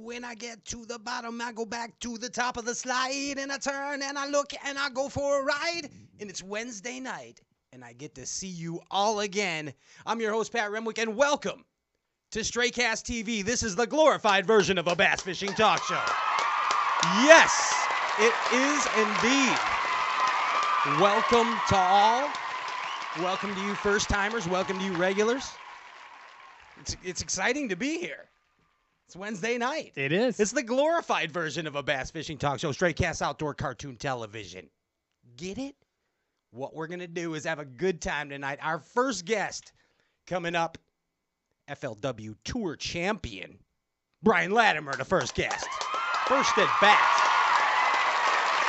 when I get to the bottom, I go back to the top of the slide, and I turn, and I look, and I go for a ride, and it's Wednesday night, and I get to see you all again. I'm your host, Pat Renwick, and welcome to Straycast TV. This is the glorified version of a bass fishing talk show. Yes, it is indeed. Welcome to all. Welcome to you first-timers. Welcome to you regulars. It's exciting to be here. It's Wednesday night. It is. It's the glorified version of a bass fishing talk show, Straycast Outdoor Cartoon Television. Get it? What we're going to do is have a good time tonight. Our first guest coming up, FLW Tour Champion, Brian Latimer, the first guest. First at bat.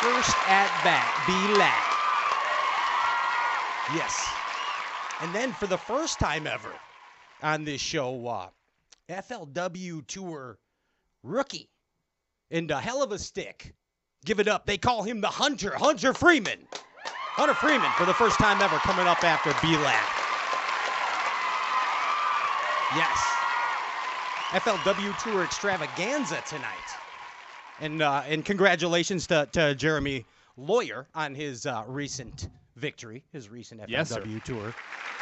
First at bat. Be lat. Yes. And then for the first time ever on this show, FLW Tour rookie and a hell of a stick. Give it up. They call him the Hunter Freeman. Hunter Freeman for the first time ever coming up after B-Lab. Yes. FLW Tour extravaganza tonight. And congratulations to Jeremy Lawyer on his recent victory, his recent FLW Tour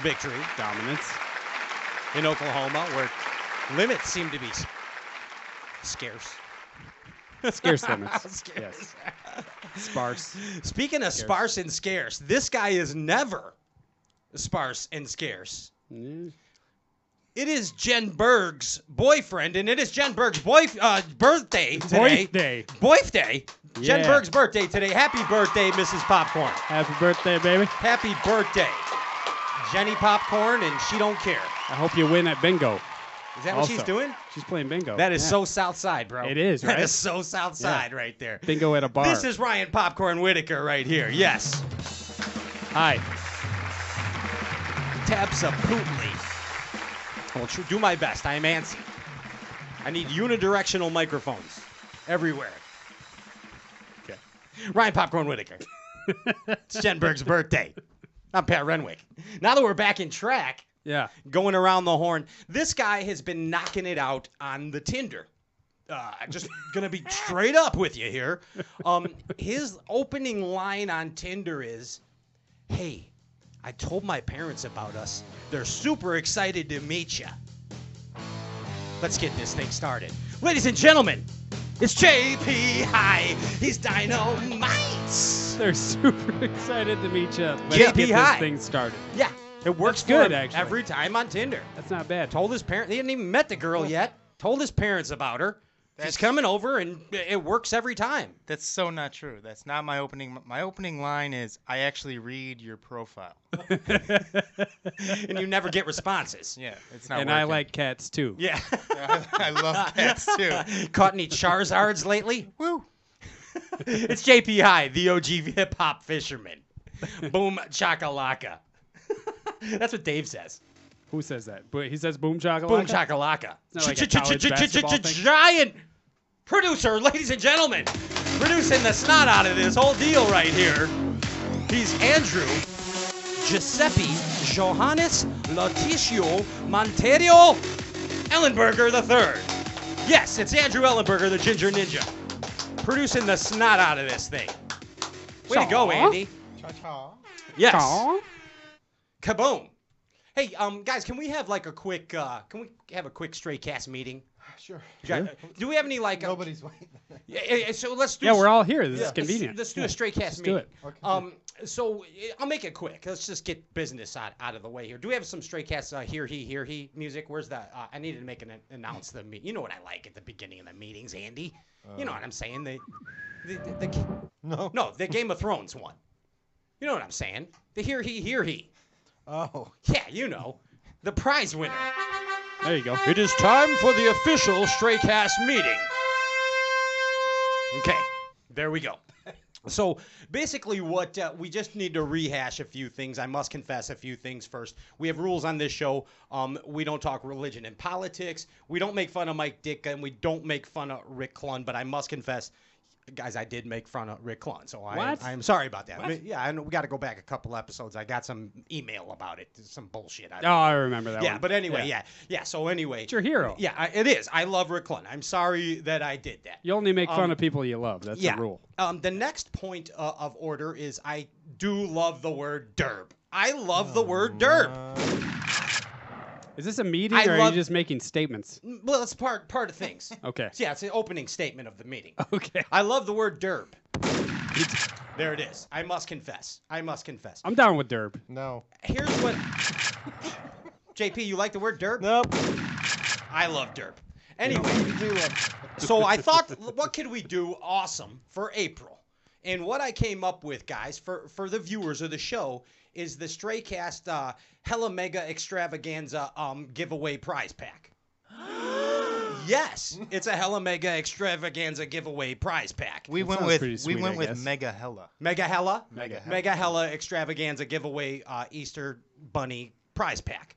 victory. Dominance. In Oklahoma, where limits seem to be scarce. Scarce limits. Scarce. Yes. Sparse. Speaking of sparse and scarce, this guy is never sparse and scarce. Mm. It is Jen Berg's boyfriend, and it is Jen Berg's birthday today. Birthday. Jen Yeah. Berg's birthday today. Happy birthday, Mrs. Popcorn. Happy birthday, baby. Happy birthday. Jenny Popcorn, and she don't care. I hope you win at bingo. Is that what she's doing? She's playing bingo. That is so South Side, bro. It is, right? That is so South Side right there. Bingo at a bar. This is Ryan Popcorn Whitaker right here. Yes. Hi. Absolutely. I will do my best. I am antsy. I need unidirectional microphones everywhere. Okay. Ryan Popcorn Whitaker. It's Jen Berg's birthday. I'm Pat Renwick. Now that we're back in track, Yeah. going around the horn, this guy has been knocking it out on the Tinder. Just gonna be straight up with you here. His opening line on Tinder is, "Hey, I told my parents about us. They're super excited to meet you." Let's get this thing started. Ladies and gentlemen, it's JP High. He's dynamite. They're super excited to meet you. Let's JP get High. this thing started. Yeah, it works That's good, for him actually. every time on Tinder. That's not bad. Told his parents. He hadn't even met the girl yet. Told his parents about her. She's coming over, and it works every time. That's so not true. That's not my opening. My opening line is, I actually read your profile. And you never get responses. Yeah, it's not And working. I like cats, too. Yeah. I love cats, too. Caught any Charizards lately? Woo. It's JP High, the OG hip-hop fisherman. Boom chakalaka. That's what Dave says. Who says that? But he says boom chakalaka? Boom chakalaka. It's not like a college basketball thing? Giant producer, ladies and gentlemen, producing the snot out of this whole deal right here. He's Andrew Giuseppe Johannes Leticio Monterio Ellenberger III. Yes, it's Andrew Ellenberger, the Ginger Ninja, producing the snot out of this thing. Way to go, Andy. Cha-cha. Yes. Aw. Kaboom. Hey, guys, can we have like a quick Stray Cast meeting? Sure. Do we have any like? Nobody's waiting. Yeah, so let's do. Yeah, we're all here. This is let's- convenient. Let's do a Stray Cast Let's do meeting. it. Okay. So I'll make it quick. Let's just get business out of the way here. Do we have some Stray Cast hear he music? Where's that? I needed to make an announce the meet. You know what I like at the beginning of the meetings, Andy. You know what I'm saying? The Game of Thrones one. You know what I'm saying? The hear he. Oh. Yeah, you know, the prize winner. There you go. It is time for the official Stray Cast meeting. Okay, there we go. So basically what we just need to rehash a few things. I must confess a few things first. We have rules on this show. We don't talk religion and politics. We don't make fun of Mike Ditka, and we don't make fun of Rick Clunn. But I must confess, Guys, I did make fun of Rick Clun, so What? I'm sorry about that. What? Yeah, and we got to go back a couple episodes. I got some email about it, some bullshit. I remember that one. Yeah, but anyway, yeah. So anyway, It's your hero. Yeah, it is. I love Rick Clun. I'm sorry that I did that. You only make fun of people you love. That's the rule. The next point of order is I do love the word derb. I love the word derb. Is this a meeting or are you just making statements? Well, it's part of things. Okay. Yeah, it's the opening statement of the meeting. Okay. I love the word derb. There it is. I must confess. I'm down with derb. No. Here's what... JP, you like the word derb? Nope. I love derb. Anyway, so I thought, what could we do awesome for April? And what I came up with, guys, for the viewers of the show is the StrayCast Hella Mega Extravaganza giveaway prize pack. Yes, it's a Hella Mega Extravaganza giveaway prize pack. We went with Mega Hella. Mega Hella? Mega Hella. Mega Hella Extravaganza giveaway Easter Bunny prize pack.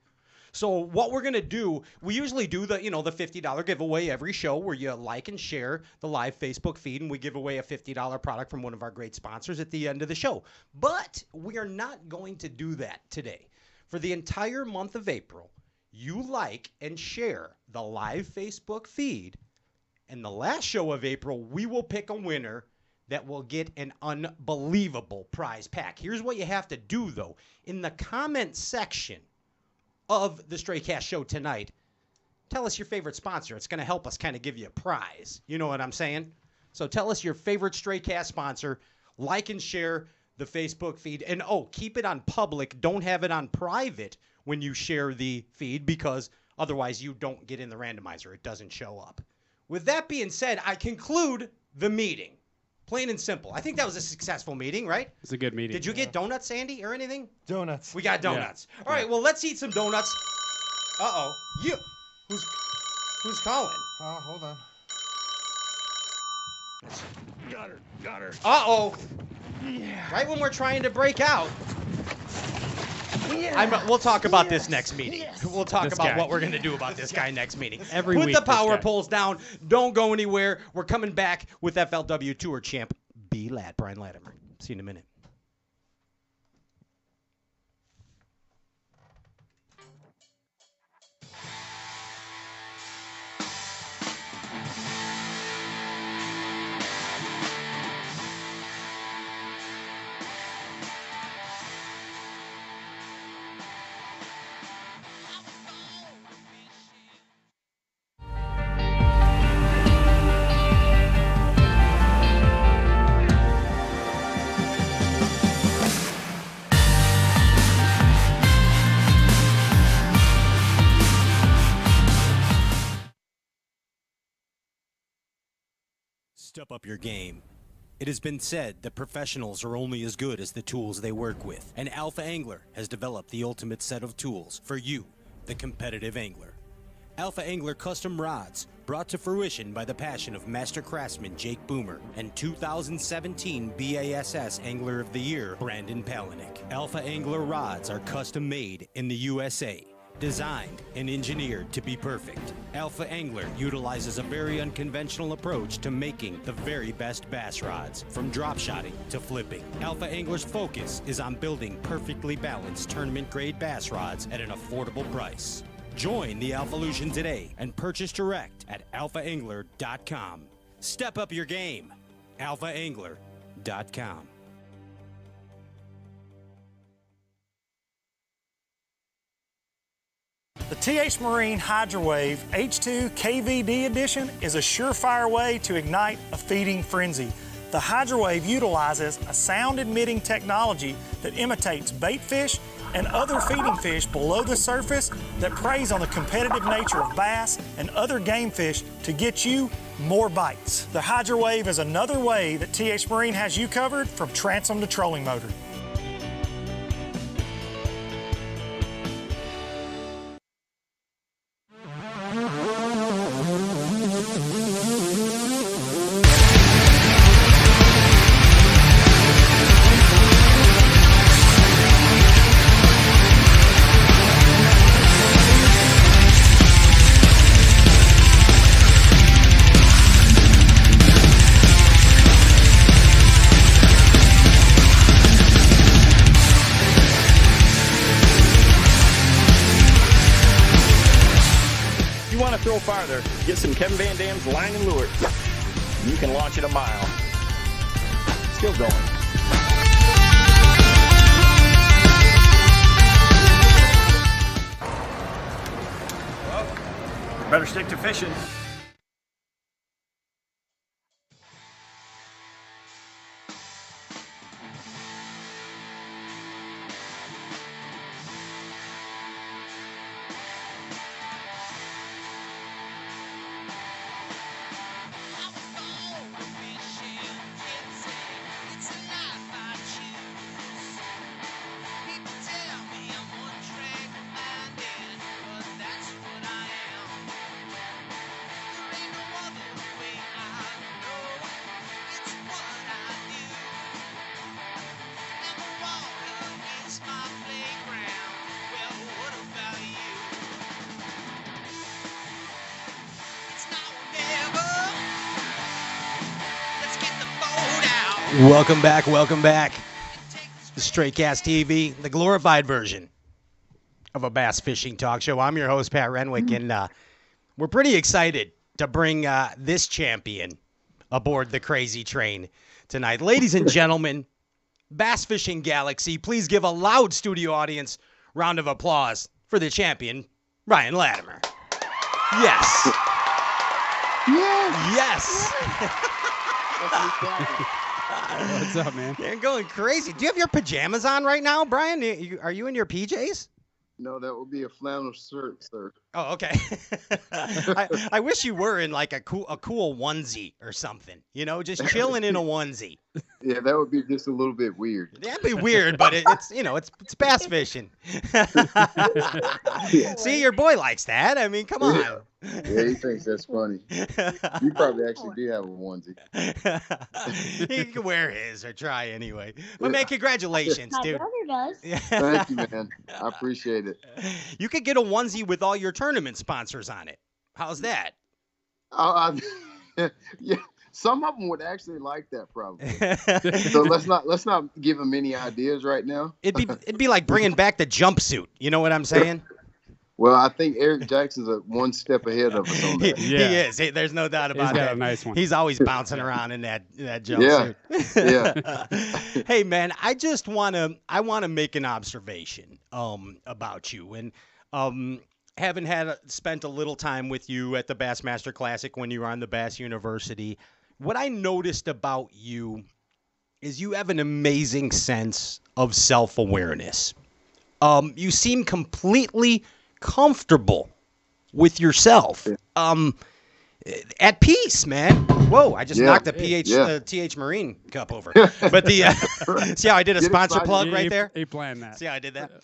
So what we're going to do, we usually do the $50 giveaway every show where you like and share the live Facebook feed, and we give away a $50 product from one of our great sponsors at the end of the show. But we are not going to do that today. For the entire month of April, you like and share the live Facebook feed, and the last show of April, we will pick a winner that will get an unbelievable prize pack. Here's what you have to do, though. In the comment section of the StrayCast show tonight, tell us your favorite sponsor. It's going to help us kind of give you a prize. You know what I'm saying? So tell us your favorite StrayCast sponsor. Like and share the Facebook feed. And, keep it on public. Don't have it on private when you share the feed, because otherwise you don't get in the randomizer. It doesn't show up. With that being said, I conclude the meeting. Plain and simple. I think that was a successful meeting, right? It's a good meeting. Did you get donuts, Sandy, or anything? Donuts. We got donuts. Yeah. All right, well, let's eat some donuts. Uh-oh. You. Who's calling? Oh, hold on. Got her. Uh-oh. Yeah. Right when we're trying to break out. Yeah. We'll talk about this next meeting. Yes. We'll talk about what we're going to do about this guy next meeting. Every Put week, the power poles down. Don't go anywhere. We're coming back with FLW Tour Champ Brian Latimer. See you in a minute. Step up your game. It has been said that professionals are only as good as the tools they work with, and Alpha Angler has developed the ultimate set of tools for you, the competitive angler. Alpha Angler custom rods, brought to fruition by the passion of master craftsman Jake Boomer and 2017 BASS Angler of the Year Brandon Palaniuk. Alpha Angler rods are custom made in the USA. Designed and engineered to be perfect, Alpha Angler utilizes a very unconventional approach to making the very best bass rods, from drop shotting to flipping. Alpha Angler's focus is on building perfectly balanced tournament-grade bass rods at an affordable price. Join the Alphalution today and purchase direct at alphaangler.com. Step up your game. alphaangler.com. The TH Marine HydroWave H2 KVD Edition is a surefire way to ignite a feeding frenzy. The HydroWave utilizes a sound-emitting technology that imitates bait fish and other feeding fish below the surface that preys on the competitive nature of bass and other game fish to get you more bites. The HydroWave is another way that TH Marine has you covered from transom to trolling motor. want to throw farther, get some Kevin Van Dam's line and lure. You can launch it a mile. Still going. Well, better stick to fishing. Welcome back. The Straightcast TV, the glorified version of a bass fishing talk show. I'm your host, Pat Renwick, and we're pretty excited to bring this champion aboard the crazy train tonight. Ladies and gentlemen, Bass Fishing Galaxy, please give a loud studio audience round of applause for the champion, Brian Latimer. Yes. Yes. What's up, man? You're going crazy. Do you have your pajamas on right now, Brian? Are you in your PJs? No, that would be a flannel shirt, sir. Oh, okay. I wish you were in like a cool onesie or something. You know, just chilling in a onesie. Yeah, that would be just a little bit weird. That'd be weird, but it's bass fishing. See, your boy likes that. I mean, come on. Yeah, he thinks that's funny. You probably actually do have a onesie. He can wear his or try anyway. But man, congratulations, My dude. brother does. Thank you, man. I appreciate it. You could get a onesie with all your tournament sponsors on it. How's that? Yeah, some of them would actually like that probably. So let's not give them any ideas right now. It'd be like bringing back the jumpsuit. You know what I'm saying? Well, I think Eric Jackson's one step ahead of us on that. He is. There's no doubt about He's that. got a nice one. He's always bouncing around in that jumpsuit. Yeah. Hey man, I want to make an observation about you, and having spent a little time with you at the Bassmaster Classic when you were on the Bass University, what I noticed about you is you have an amazing sense of self-awareness. You seem completely comfortable with yourself, at peace, man. Whoa, I just knocked the TH Marine cup over. But see how I did a sponsor plug right there? He planned that. See how I did that?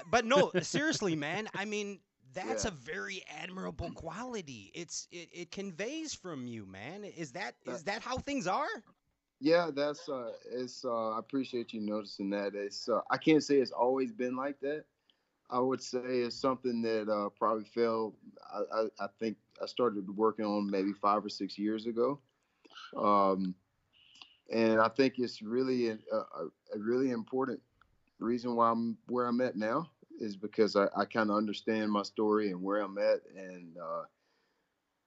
But no, seriously, man. I mean, that's a very admirable quality. It conveys from you, man. Is that how things are? Yeah, that's I appreciate you noticing that. I can't say it's always been like that. I would say it's something that probably fell. I think I started working on maybe 5 or 6 years ago, and I think it's really a really important reason why I'm where I'm at now is because I kind of understand my story and where I'm at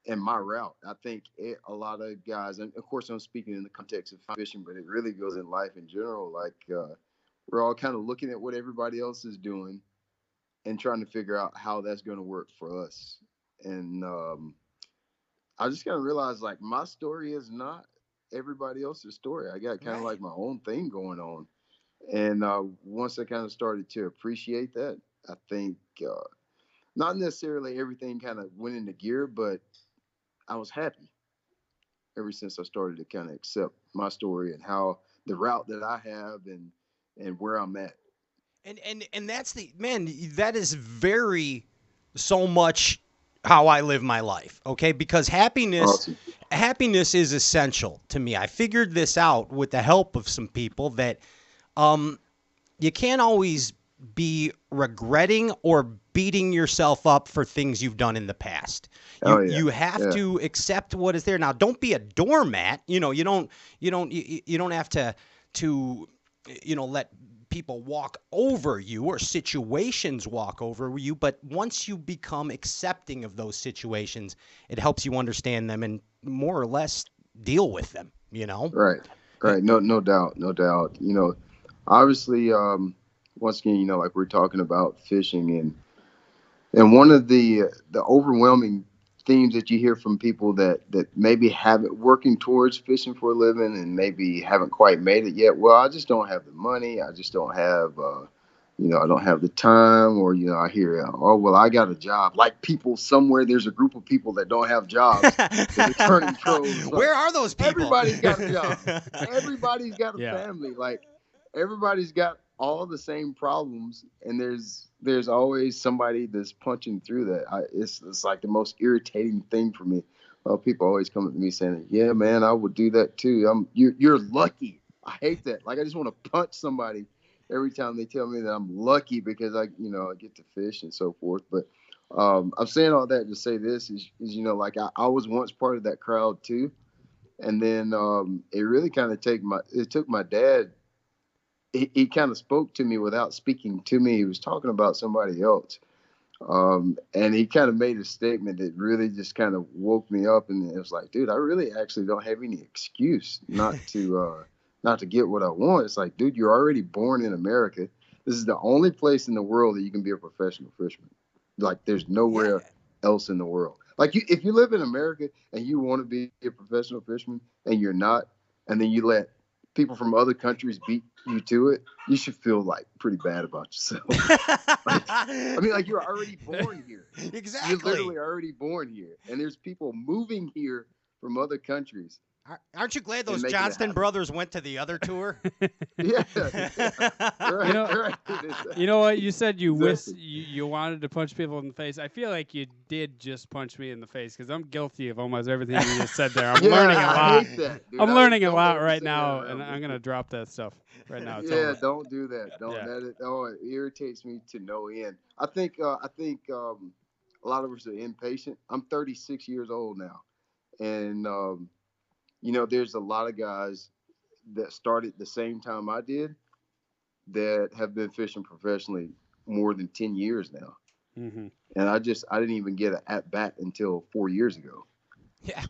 and my route. I think a lot of guys, and of course I'm speaking in the context of fishing, but it really goes in life in general. Like we're all kind of looking at what everybody else is doing and trying to figure out how that's going to work for us. And I just kind of realized like my story is not everybody else's story. I got kind of like my own thing going on. And once I kind of started to appreciate that, I think not necessarily everything kind of went into gear, but I was happy ever since I started to kind of accept my story and how the route that I have and where I'm at. And that's that is very so much how I live my life, okay? Because happiness is essential to me. I figured this out with the help of some people that you can't always be regretting or beating yourself up for things you've done in the past. You have to accept what is there. Now, don't be a doormat. You know, you don't have to let people walk over you or situations walk over you, but once you become accepting of those situations, it helps you understand them and more or less deal with them, you know? Right. Right. No doubt. No doubt. Obviously, once again, like we're talking about fishing, and one of the overwhelming themes that you hear from people that maybe haven't working towards fishing for a living and maybe haven't quite made it yet. Well, I just don't have the money. I just don't have, I don't have the time. Or, I hear, oh, well, I got a job. Like people somewhere, there's a group of people that don't have jobs that are turning pros. Where are those people? Everybody's got a job. Everybody's got a family. Like everybody's got all the same problems, and there's always somebody that's punching through that. It's like the most irritating thing for me. People always come up to me saying, "Yeah, man, I would do that too." You're lucky. I hate that. Like I just want to punch somebody every time they tell me that I'm lucky because I get to fish and so forth. But I'm saying all that to say this is like I was once part of that crowd too, and then it really kind of took my dad. He kind of spoke to me without speaking to me. He was talking about somebody else. And he kind of made a statement that really just kind of woke me up. And it was like, dude, I really actually don't have any excuse not to get what I want. It's like, dude, you're already born in America. This is the only place in the world that you can be a professional fisherman. Like there's nowhere else in the world. Like if you live in America and you want to be a professional fisherman and you're not, and then you let people from other countries beat you to it, you should feel like pretty bad about yourself. Like you're already born here. Exactly. You're literally already born here. And there's people moving here from other countries. Aren't you glad those Johnston brothers went to the other tour? Yeah. Right. You know what? You said you wanted to punch people in the face. I feel like you did just punch me in the face because I'm guilty of almost everything you just said there. I'm learning a lot. I hate that, dude. I'm learning a lot right now, and I'm going to drop that stuff right now. Don't do that. Don't. Yeah. It irritates me to no end. I think a lot of us are impatient. I'm 36 years old now, and there's a lot of guys that started the same time I did that have been fishing professionally more than 10 years now. Mm-hmm. And I didn't even get an at bat until 4 years ago. Yeah.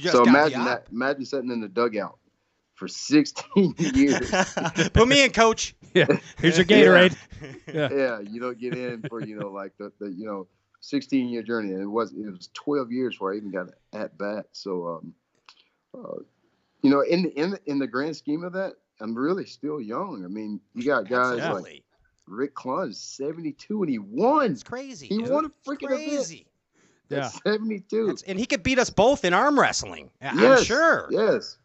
So imagine sitting in the dugout for 16 years. Put me in, coach. Yeah. Here's your Gatorade. Yeah. You don't get in for, like the 16-year journey. And it was 12 years before I even got an at bat. So, in the grand scheme of that, I'm really still young. I mean, you got guys like Rick Clunn, 72, and he won. It's crazy. He won a freaking event. Yeah, 72, and he could beat us both in arm wrestling. Yes, I'm sure. Yes.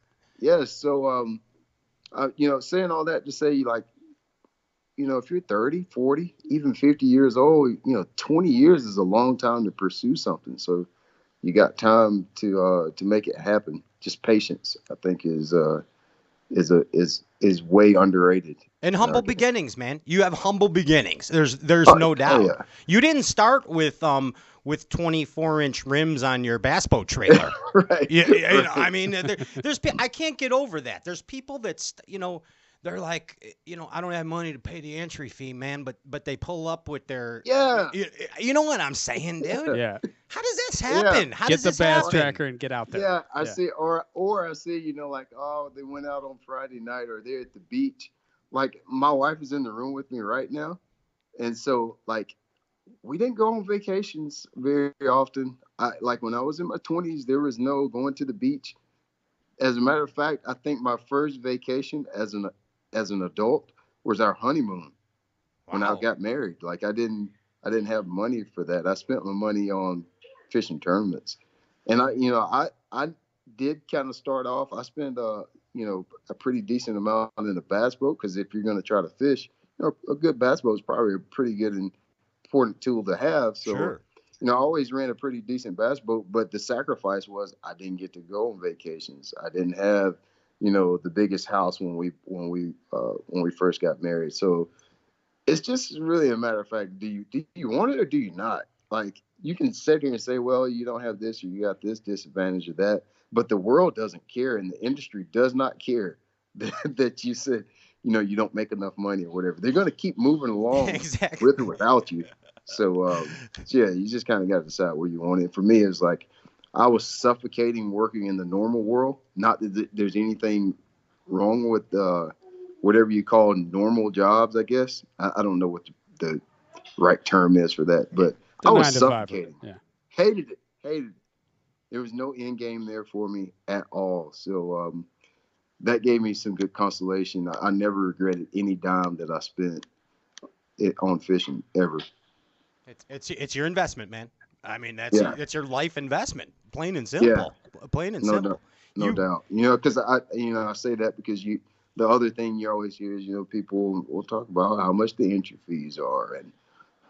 So, saying all that to say, like, if you're 30, 40, even 50 years old, 20 years is a long time to pursue something. So, you got time to make it happen. Just patience, I think, is way underrated. And humble beginnings, man. You have humble beginnings. There's no doubt. Oh, yeah. You didn't start with 24-inch rims on your bass boat trailer. Right. I mean, there's I can't get over that. There's people that they're like, I don't have money to pay the entry fee, man, but they pull up with their You know what I'm saying, dude? Yeah. How does this happen? How does this happen? Get the bass tracker and get out there. Yeah, I see, or I see, like, oh, they went out on Friday night, or they're at the beach. Like, my wife is in the room with me right now, and so like, we didn't go on vacations very often. Like when I was in my 20s, there was no going to the beach. As a matter of fact, I think my first vacation as an adult was our honeymoon when I got married. Like I didn't have money for that. I spent my money on fishing tournaments, and I did kind of start off. I spent a pretty decent amount in a bass boat because if you're going to try to fish, a good bass boat is probably a pretty good and important tool to have. So, sure. I always ran a pretty decent bass boat, but the sacrifice was I didn't get to go on vacations. I didn't have the biggest house when we first got married. So it's just really a matter of fact, do you want it or do you not? Like you can sit here and say, well, you don't have this or you got this disadvantage or that, but the world doesn't care and the industry does not care that you said you don't make enough money or whatever. They're going to keep moving along Exactly. with or without you. So, yeah, you just kind of got to decide where you want it. For me, it's like I was suffocating working in the normal world. Not that there's anything wrong with whatever you call normal jobs, I guess. I don't know what the right term is for that, but The I was 9 to 5, suffocating. yeah. Hated it. There was no end game there for me at all. So that gave me some good consolation. I never regretted any dime that I spent on fishing ever. It's your investment, man. I mean, it's your life investment, plain and simple. Yeah. Plain and No simple. doubt. No doubt. Because I say that because the other thing you always hear is, people will talk about how much the entry fees are and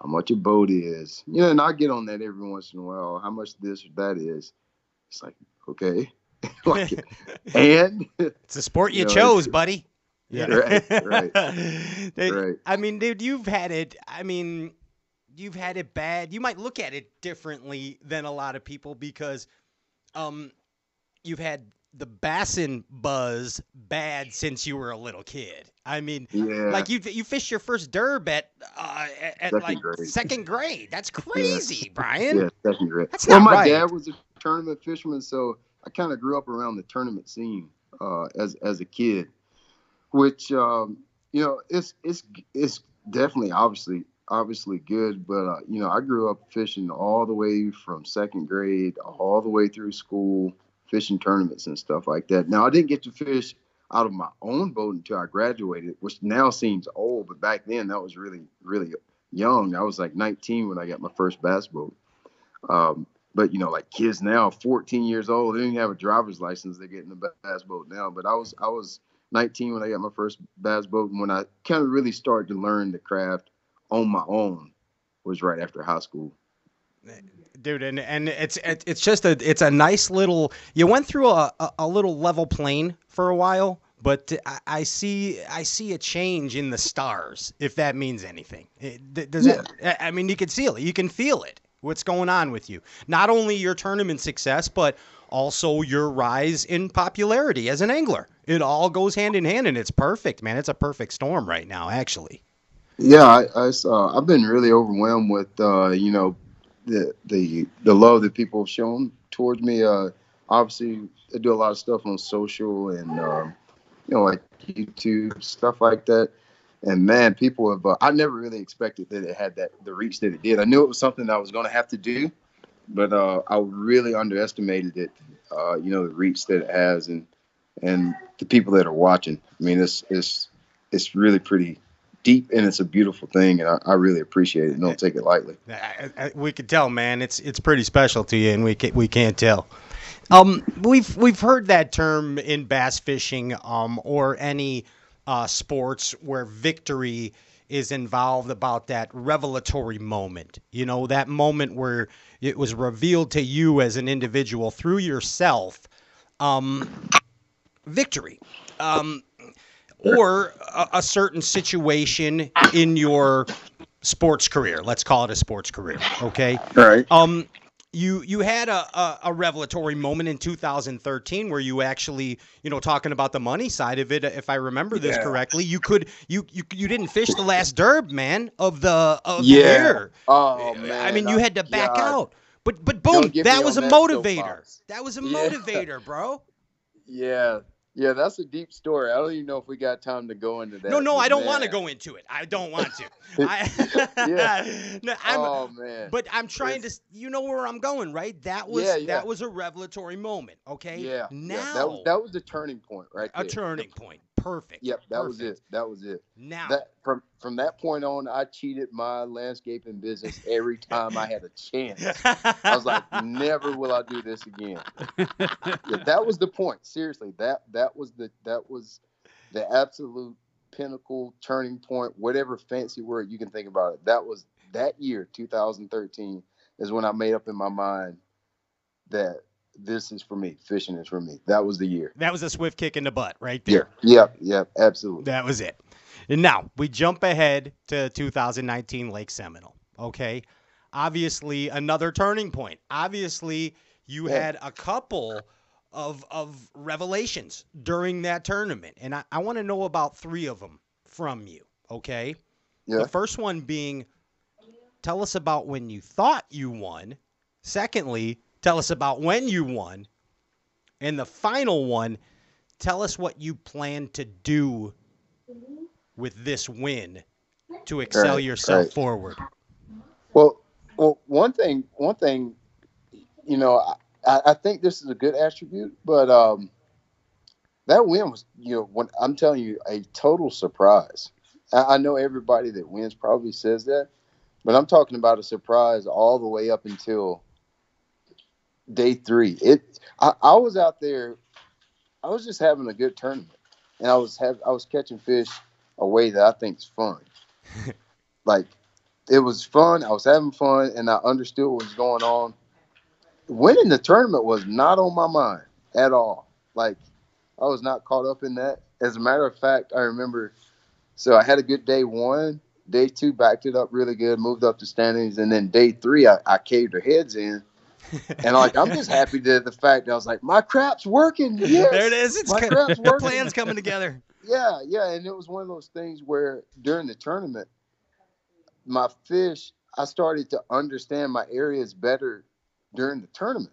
how much a boat is. And I get on that every once in a while, how much this or that is. It's like, okay. And it's a sport you chose, buddy. Yeah. Right. Right. I mean, dude, you've had it bad. You might look at it differently than a lot of people because you've had the bassin buzz bad since you were a little kid. I mean, like you fished your first derb at second grade. That's crazy, Brian. Yeah, second grade. That's not my right. dad was a tournament fisherman, so I kind of grew up around the tournament scene as a kid, which it's definitely obviously good, but I grew up fishing all the way from second grade all the way through school, fishing tournaments and stuff like that. Now I didn't get to fish out of my own boat until I graduated, which now seems old, but back then that was really, really young. I was like 19 when I got my first bass boat. But like kids now, 14 years old, they don't even have a driver's license. They're getting a bass boat now. But I was 19 when I got my first bass boat, and when I kind of really started to learn the craft on my own was right after high school. Dude, and it's just it's a nice little. You went through a little level plane for a while, but I see a change in the stars, if that means anything. I mean, you can feel it. You can feel it. What's going on with you? Not only your tournament success, but also your rise in popularity as an angler. It all goes hand in hand, and it's perfect, man. It's a perfect storm right now, actually. Yeah, I've been really overwhelmed with the love that people have shown towards me. Obviously, I do a lot of stuff on social and like YouTube, stuff like that. And man, people have. I never really expected that it had the reach that it did. I knew it was something I was going to have to do, but I really underestimated it. The reach that it has and the people that are watching. I mean, it's really pretty deep, and it's a beautiful thing, and I really appreciate it and don't take it lightly. We could tell, man. It's pretty special to you, and we can't tell. We've heard that term in bass fishing, or any sports where victory is involved, about that revelatory moment. That moment where it was revealed to you as an individual through yourself, victory. Or a certain situation in your sports career. Let's call it a sports career, okay? Right. You had a revelatory moment in 2013 where you actually, talking about the money side of it, if I remember this correctly, you didn't fish the last derb, man, of the year. Oh man. I mean, you had to back out. But boom, that was a motivator. That was a motivator, bro. Yeah. Yeah, that's a deep story. I don't even know if we got time to go into that. No, I don't want to go into it. I don't want to. Man. But I'm trying to. You know where I'm going, right? That was a revelatory moment. Okay. Yeah. Now that was the turning point, right there. A turning point. Perfect. Yep. That was it. Now from that point on, I cheated my landscaping business every time I had a chance. I was like, never will I do this again. That was the point. Seriously, that was the absolute pinnacle turning point. Whatever fancy word you can think about it. That was that year, 2013, is when I made up in my mind that this is for me. Fishing is for me. That was the year. That was a swift kick in the butt right there. Yeah, absolutely. That was it. And now we jump ahead to 2019 Lake Seminole. Okay. Obviously, another turning point. Obviously, you had a couple of revelations during that tournament. And I want to know about three of them. from you, okay? Yeah. The first one being, tell us about when you thought you won. Secondly, tell us about when you won. And the final one, tell us what you plan to do with this win to excel yourself forward. Well, one thing, you know, I think this is a good attribute, but that win was, you know, when I'm telling you, a total surprise. I know everybody that wins probably says that, but I'm talking about a surprise all the way up until day 3. I was out there, I was just having a good tournament, and I was catching fish a way that I think is fun. Like, it was fun. I was having fun, and I understood what was going on. Winning the tournament was not on my mind at all. Like, I was not caught up in that. As a matter of fact, I remember, so I had a good day 1. Day 2, backed it up really good, moved up the standings. And then day 3, I caved her heads in. And like, I'm just happy that the fact that I was like, my crap's working. Yes, there it is. My crap's working. The plan's coming together. Yeah. And it was one of those things where during the tournament, my fish, I started to understand my areas better during the tournament.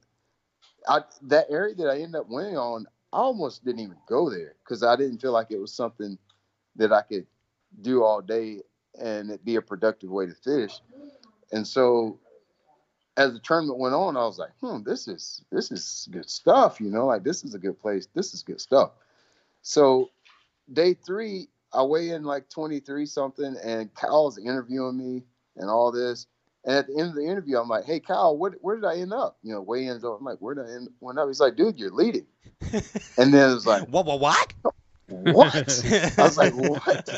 That area that I ended up winning on, I almost didn't even go there because I didn't feel like it was something that I could do all day and it'd be a productive way to fish. And so as the tournament went on, I was like, this is good stuff, you know, like this is a good place. This is good stuff. So day 3, I weigh in like 23 something, and Kyle's interviewing me and all this. And at the end of the interview, I'm like, hey, Kyle, where did I end up? You know, weigh-ins. I'm like, where did I end up? He's like, dude, you're leading. And then it was like, what? What? I was like, what?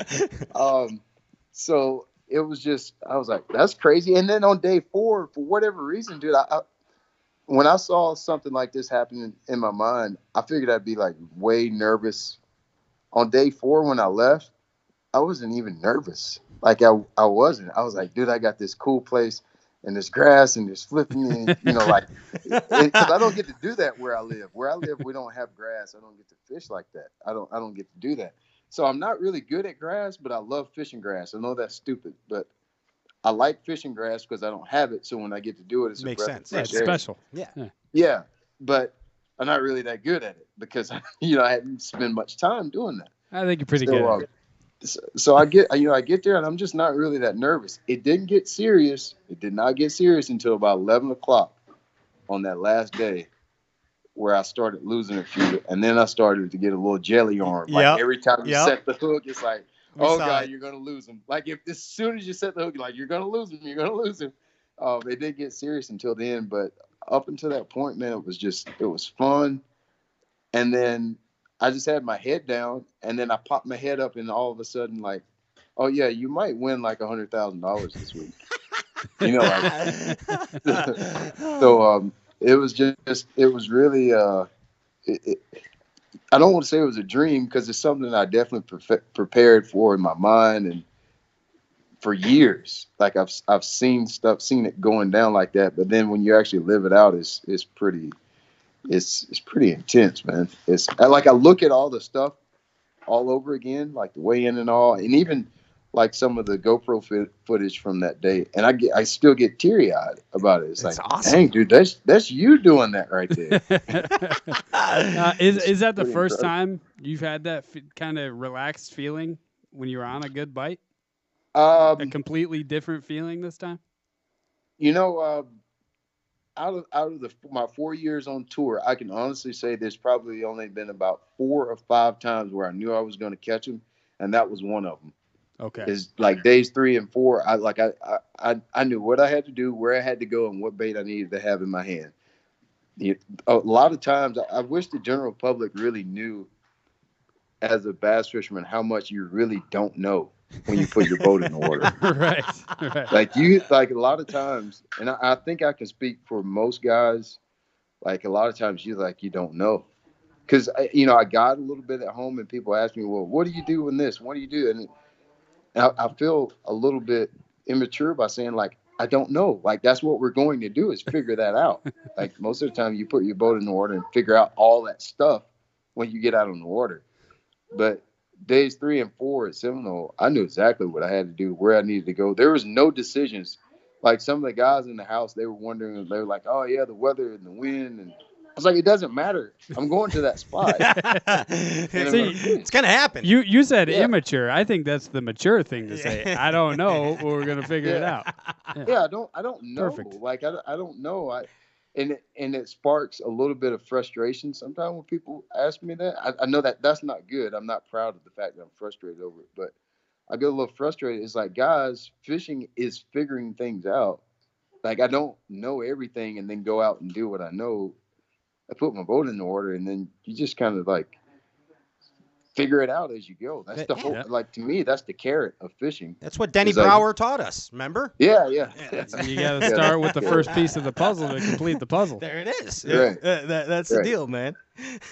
So it was just, I was like, that's crazy. And then on day 4, for whatever reason, dude, when I saw something like this happening in my mind, I figured I'd be like way nervous. On day 4, when I left, I wasn't even nervous. Like I wasn't. I was like, dude, I got this cool place and this grass and this flipping, and, you know, like, because I don't get to do that where I live. Where I live, we don't have grass. I don't get to fish like that. I don't get to do that. So I'm not really good at grass, but I love fishing grass. I know that's stupid, but I like fishing grass because I don't have it. So when I get to do it, it's makes sense. Yeah, it's special. Yeah. But I'm not really that good at it because, you know, I hadn't spent much time doing that. I think you're pretty good at it. So I get there and I'm just not really that nervous. It didn't get serious. It did not get serious until about 11 o'clock on that last day, where I started losing a few, and then I started to get a little jelly arm. Like every time you set the hook, it's like, oh God, you're gonna lose them. Like as soon as you set the hook, like you're gonna lose them. You're gonna lose them. It didn't get serious until then, but up until that point, man, it was fun. And then I just had my head down, and then I popped my head up, and all of a sudden, like, oh yeah, you might win like $100,000 this week. You know, like, so it was really I don't want to say it was a dream because it's something I definitely prepared for in my mind and for years. Like I've seen it going down like that, but then when you actually live it out, it's pretty intense, man. It's like I look at all the stuff all over again, like the weigh-in and all, and even like some of the GoPro footage from that day, and I still get teary-eyed about it. It's like, awesome. Dang, dude, that's you doing that right there. Is that the first time you've had that kind of relaxed feeling when you were on a good bite? A completely different feeling this time? You know, out of my 4 years on tour, I can honestly say there's probably only been about 4 or 5 times where I knew I was going to catch them, and that was one of them. Okay. Is like days 3 and 4. I knew what I had to do, where I had to go, and what bait I needed to have in my hand. A lot of times, I wish the general public really knew, as a bass fisherman, how much you really don't know when you put your boat in the water. Right. Like a lot of times, and I think I can speak for most guys. Like a lot of times, you don't know, because I got a little bit at home, and people ask me, well, what do you do in this? What do you do? And I feel a little bit immature by saying, like, I don't know. Like, that's what we're going to do, is figure that out. Like, most of the time you put your boat in the water and figure out all that stuff when you get out on the water. But days 3 and 4 at Seminole, I knew exactly what I had to do, where I needed to go. There was no decisions. Like some of the guys in the house, they were wondering, they were like, oh yeah, the weather and the wind. And I was like, it doesn't matter. I'm going to that spot. It's going to happen. You said immature. I think that's the mature thing to say. I don't know, but we're going to figure it out. Yeah, I don't know. Perfect. Like, I don't know. And it sparks a little bit of frustration sometimes when people ask me that. I know that's not good. I'm not proud of the fact that I'm frustrated over it, but I get a little frustrated. It's like, guys, fishing is figuring things out. Like, I don't know everything and then go out and do what I know. I put my boat in order, and then you just kind of like figure it out as you go. That's the whole, like, to me, that's the carrot of fishing. That's what Denny Brower taught us, remember? Yeah. You got to start with the first piece of the puzzle to complete the puzzle. There it is. Right. That's the deal, man.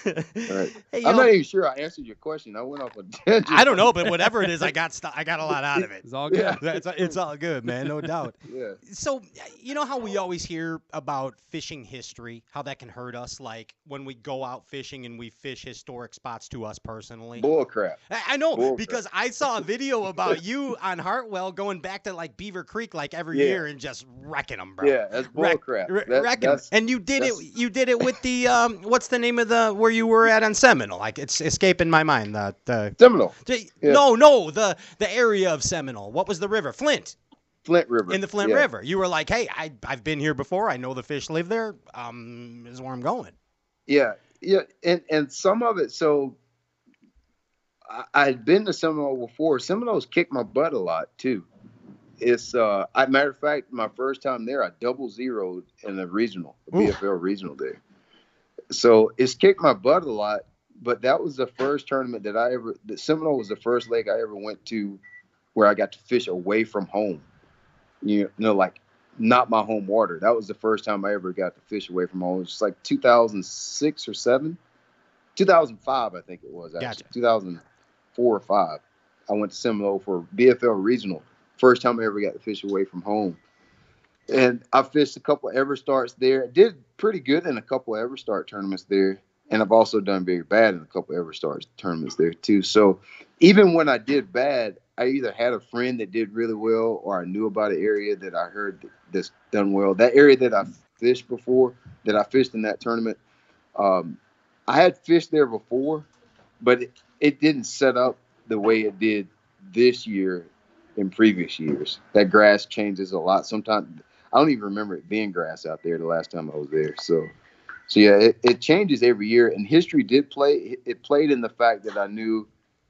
Right. Hey, I'm not even sure I answered your question. I went off a tangent. I don't know, but whatever it is, I got a lot out of it. It's all good. It's all good, man, no doubt. Yeah. So, you know how we always hear about fishing history, how that can hurt us, like when we go out fishing and we fish historic spots to us personally? Bull crap. I know, Bull because I saw a video about you on Hartwell going back to like Beaver Creek like every year and just wrecking them, bro. Yeah, that's bull crap. Wrecking them. And you did it with the what's the name of the where you were at on Seminole? Like, it's escaping my mind. The Seminole. No, the area of Seminole. What was the river? Flint River. In the Flint River. You were like, hey, I've been here before. I know the fish live there. This is where I'm going. Yeah. And some of it, so I'd been to Seminole before. Seminole's kicked my butt a lot too. It's matter of fact, my first time there, I double zeroed in a regional, a BFL regional there. So it's kicked my butt a lot, but that was the first tournament that Seminole was the first lake I ever went to where I got to fish away from home. You know, like not my home water. That was the first time I ever got to fish away from home. It was like 2006 or 7, 2005, I think it was. Actually. Gotcha. 2004 or 5. I went to Seminole for BFL regional. First time I ever got to fish away from home. And I fished a couple of Everstarts there. I did pretty good in a couple of Everstart tournaments there. And I've also done very bad in a couple of Everstart tournaments there too. So even when I did bad, I either had a friend that did really well or I knew about an area that I heard that's done well. That area that I fished before, that I fished in that tournament, I had fished there before, but it didn't set up the way it did this year in previous years. That grass changes a lot. Sometimes I don't even remember it being grass out there the last time I was there. So yeah, it changes every year. And history did play. It played in the fact that I knew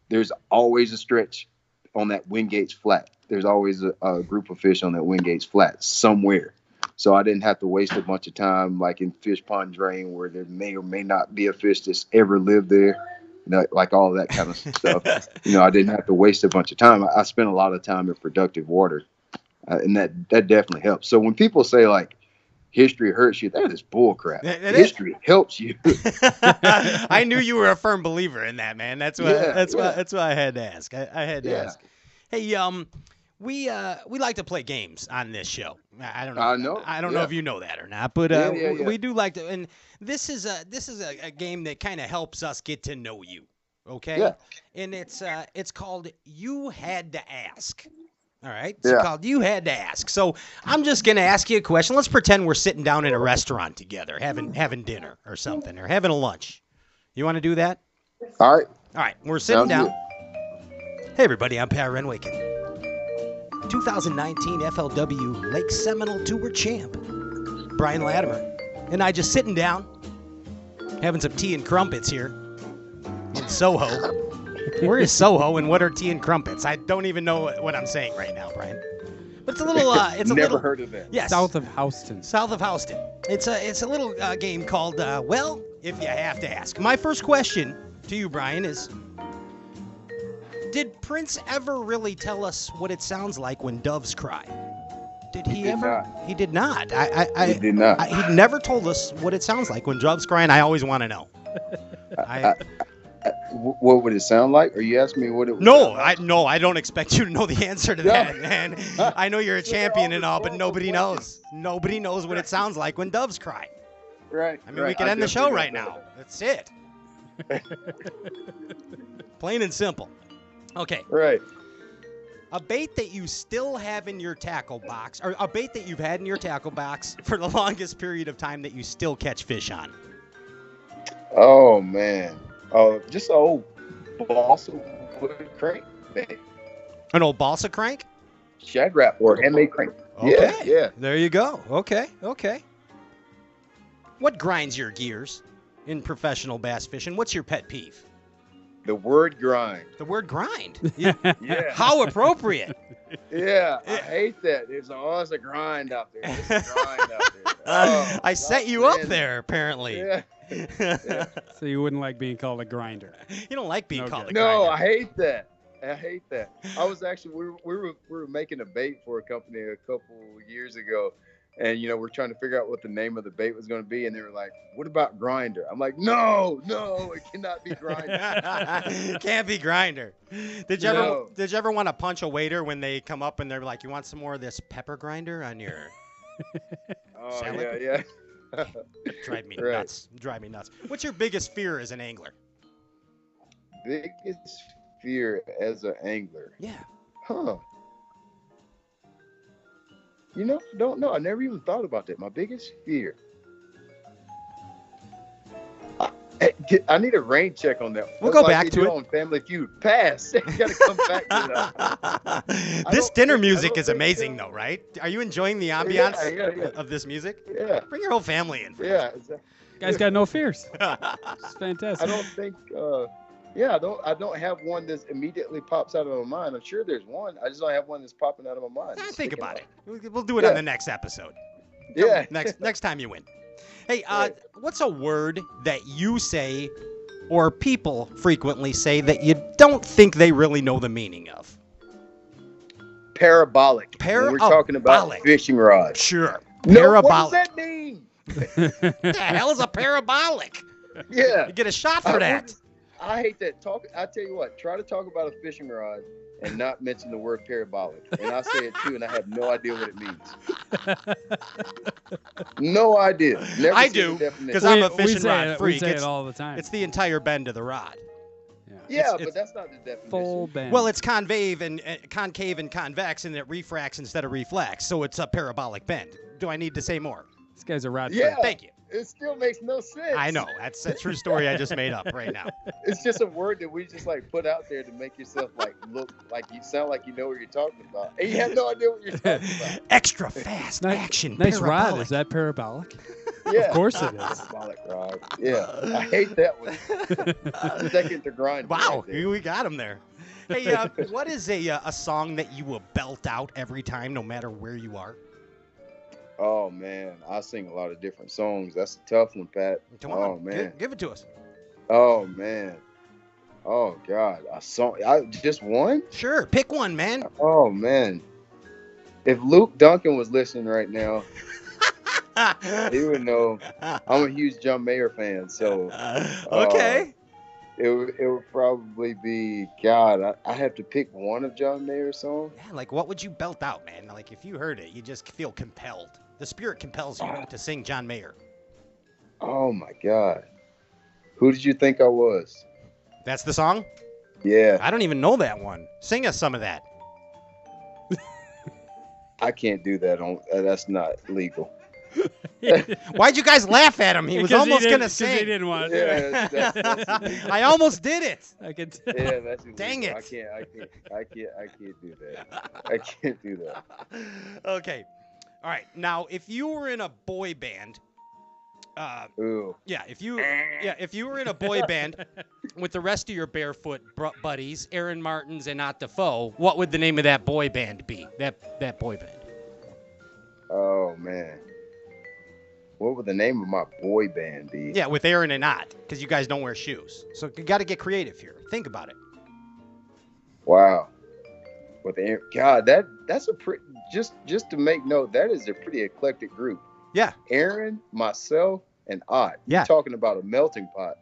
there's always a stretch on that Wingates Flat. There's always a group of fish on that Wingates Flat somewhere. So I didn't have to waste a bunch of time like in Fish Pond Drain where there may or may not be a fish that's ever lived there. You know, like all of that kind of stuff. You know, I didn't have to waste a bunch of time. I spent a lot of time in productive water. And that definitely helps. So when people say like history hurts you, that is bull crap. History helps you. I knew you were a firm believer in that, man. That's why I had to ask. I had to ask. Hey, we like to play games on this show. I don't know. I don't know if you know that or not, but we do like to. And this is a game that kind of helps us get to know you. Okay. Yeah. And it's called You Had to Ask. All right. It's called You Had to Ask. So I'm just going to ask you a question. Let's pretend we're sitting down in a restaurant together, having dinner or something, or having a lunch. You want to do that? All right. All right. We're sitting down. Hey, everybody. I'm Pat Renwicken. 2019 FLW Lake Seminole Tour champ, Brian Latimer. And I just sitting down, having some tea and crumpets here in Soho. Where is Soho and what are tea and crumpets? I don't even know what I'm saying right now, Brian. But it's a little. Never heard of that. Yes. South of Houston. South of Houston. It's a little game called Well, If You Have to Ask. My first question to you, Brian, is: did Prince ever really tell us what it sounds like when doves cry? Did he ever? Not. He did not. He did not. He never told us what it sounds like when doves cry, and I always want to know. What would it sound like? Are you asking me what it would No, sound like? I don't expect you to know the answer to that, man. I know you're a champion and all, but nobody knows. Nobody knows what it sounds like when doves cry. Right. I mean, we could end the show right now. That's it. Plain and simple. Okay. Right. A bait that you still have in your tackle box, or a bait that you've had in your tackle box for the longest period of time that you still catch fish on. Oh man. Just an old balsa wood crank bait. An old balsa crank? Shad wrap or handmade crank. Okay. Yeah. There you go. Okay. What grinds your gears in professional bass fishing? What's your pet peeve? The word grind. The word grind. Yeah. Yeah. How appropriate. Yeah. I hate that. It's a grind out there. It's a grind out there. Oh, I set you up there, apparently. Yeah. Yeah. So you wouldn't like being called a grinder. You don't like being No called a good. No, grinder. I hate that. I hate that. I was actually we were making a bait for a company a couple years ago, and we're trying to figure out what the name of the bait was going to be, and they were like, "What about grinder?" I'm like, "No, it cannot be grinder." Can't be grinder. Did you ever want to punch a waiter when they come up and they're like, "You want some more of this pepper grinder on your?" Oh Salad? yeah. Drive me Right. nuts. Drive me nuts. What's your biggest fear as an angler? Biggest fear as an angler. Yeah. Huh. Don't know. I never even thought about that. My biggest fear. I need a rain check on that. We'll That's go like back they to do it. on Family Feud. Pass. You got to come back to that. This don't dinner think- I music don't is think amazing, so. though, right? Are you enjoying the ambiance Yeah. of this music? Yeah. Bring your whole family in. Yeah. Guy's got no fears. It's fantastic. I don't think. I don't have one that immediately pops out of my mind. I'm sure there's one. I just don't have one that's popping out of my mind. Think Sticking about out. it. We'll do it on Yeah. the next episode. Yeah. Next time you win. Hey, Right. what's a word that you say or people frequently say that you don't think they really know the meaning of? Parabolic. When we're talking about Parabolic. fishing rods. Sure. No, Parabolic. what does that mean? What the hell is a parabolic? Yeah. You get a shot for that. I hate that talk. I tell you what, try to talk about a fishing rod and not mention the word parabolic. And I say it too, and I have no idea what it means. No idea. Never I seen do, the definition. 'cause I'm a We fishing say rod it, freak. We say It's- it all the time. It's the entire bend of the rod. Yeah, it's- but that's not the definition. Full bend. Well, it's concave and convex, and it refracts instead of reflex, so it's a parabolic bend. Do I need to say more? This guy's a rod Yeah. freak. Thank you. It still makes no sense. I know. That's a true story I just made up right now. It's just a word that we just like put out there to make yourself like look like you sound like you know what you're talking about, and you have no idea what you're talking about. Extra fast action. Nice rod. parabolic. Is that parabolic? Yeah, Of course it is. Parabolic rod. Yeah, I hate that one. Second to grind. Wow, right there. we got him there. Hey, what is a song that you will belt out every time, no matter where you are? Oh man, I sing a lot of different songs. That's a tough one, Pat. Come on, Oh man. give it to us. Oh man. Oh God, a song. Just one. Sure, pick one, man. Oh man. If Luke Duncan was listening right now, he would know I'm a huge John Mayer fan. So Okay. it would probably be God. I have to pick one of John Mayer's songs. Yeah, like what would you belt out, man? Like if you heard it, you just feel compelled. The spirit compels you to sing John Mayer. Oh my God. Who did you think I was? That's the song? Yeah, I don't even know that one. Sing us some of that. I can't do that. That's not legal. Why'd you guys laugh at him? He was Because almost didn't- gonna 'cause sing. He didn't want. Yeah, that's illegal. I almost did it. I could. Yeah, that's illegal. Dang it. I can't do that. I can't do that. Okay. All right. Now, if you were in a boy band, Ooh. if you were in a boy band with the rest of your barefoot buddies, Aaron Martins and Not Defoe, what would the name of that boy band be? That boy band. Oh man. What would the name of my boy band be? Yeah, with Aaron and Not, because you guys don't wear shoes. So you got to get creative here. Think about it. Wow. With Aaron, God, that's a pretty just to make note, that is a pretty eclectic group. Yeah. Aaron, myself, and Ott. Yeah. You're talking about a melting pot.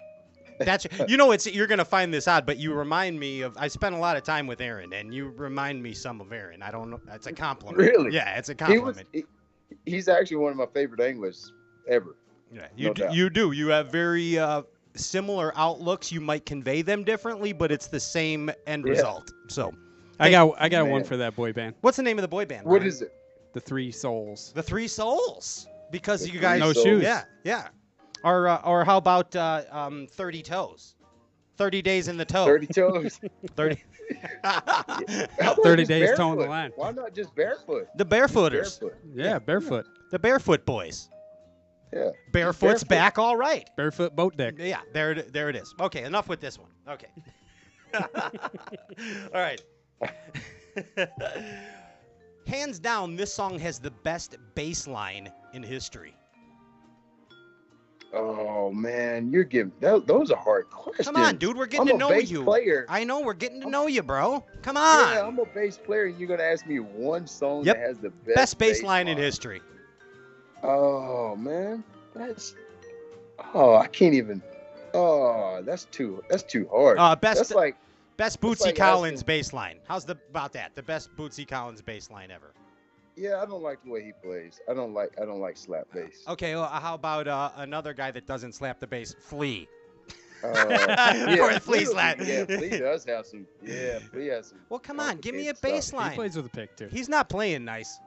That's you're gonna find this odd, but you remind me of. I spent a lot of time with Aaron, and you remind me some of Aaron. I don't know. That's a compliment. Really? Yeah, it's a compliment. He's actually one of my favorite anglers ever. Yeah, No doubt. you do. You have very similar outlooks, you might convey them differently, but it's the same end result. So, I got one Man. for that boy band. what's the name of the boy band? What Ryan? is it? The Three Souls. The Three Souls. Because The you Three guys, No Souls. shoes. yeah. Or how about 30 toes? 30 days in the toe. 30 toes. 30. How about 30 just days towing the barefoot? line. Why not just barefoot? The Barefooters. Barefoot. Yeah, barefoot. The Barefoot Boys. Yeah. Barefoot's Barefoot. back all right. Barefoot boat deck. Yeah, there it is. Okay, enough with this one. Okay. All right. Hands down, this song has the best bass line in history. Oh man, you're giving those are hard questions. Come on, dude, we're getting I'm to know a bass you. player. I know, we're getting to know you, bro. Come on. Yeah, I'm a bass player, and you're gonna ask me one song Yep. that has the best bass bass line in history. Oh man, I can't even. Oh, that's too hard. Best That's Bootsy like Collins asking- bass line. How's about that? The best Bootsy Collins bass line ever. Yeah, I don't like the way he plays. I don't like slap bass. Okay, well, how about another guy that doesn't slap the bass? Flea. Or the Flea slap. Yeah, Flea does have some. Yeah, Flea has some. Well, come on, give me a complicated bass stuff. He line. plays with a pick, too. He's not playing nice.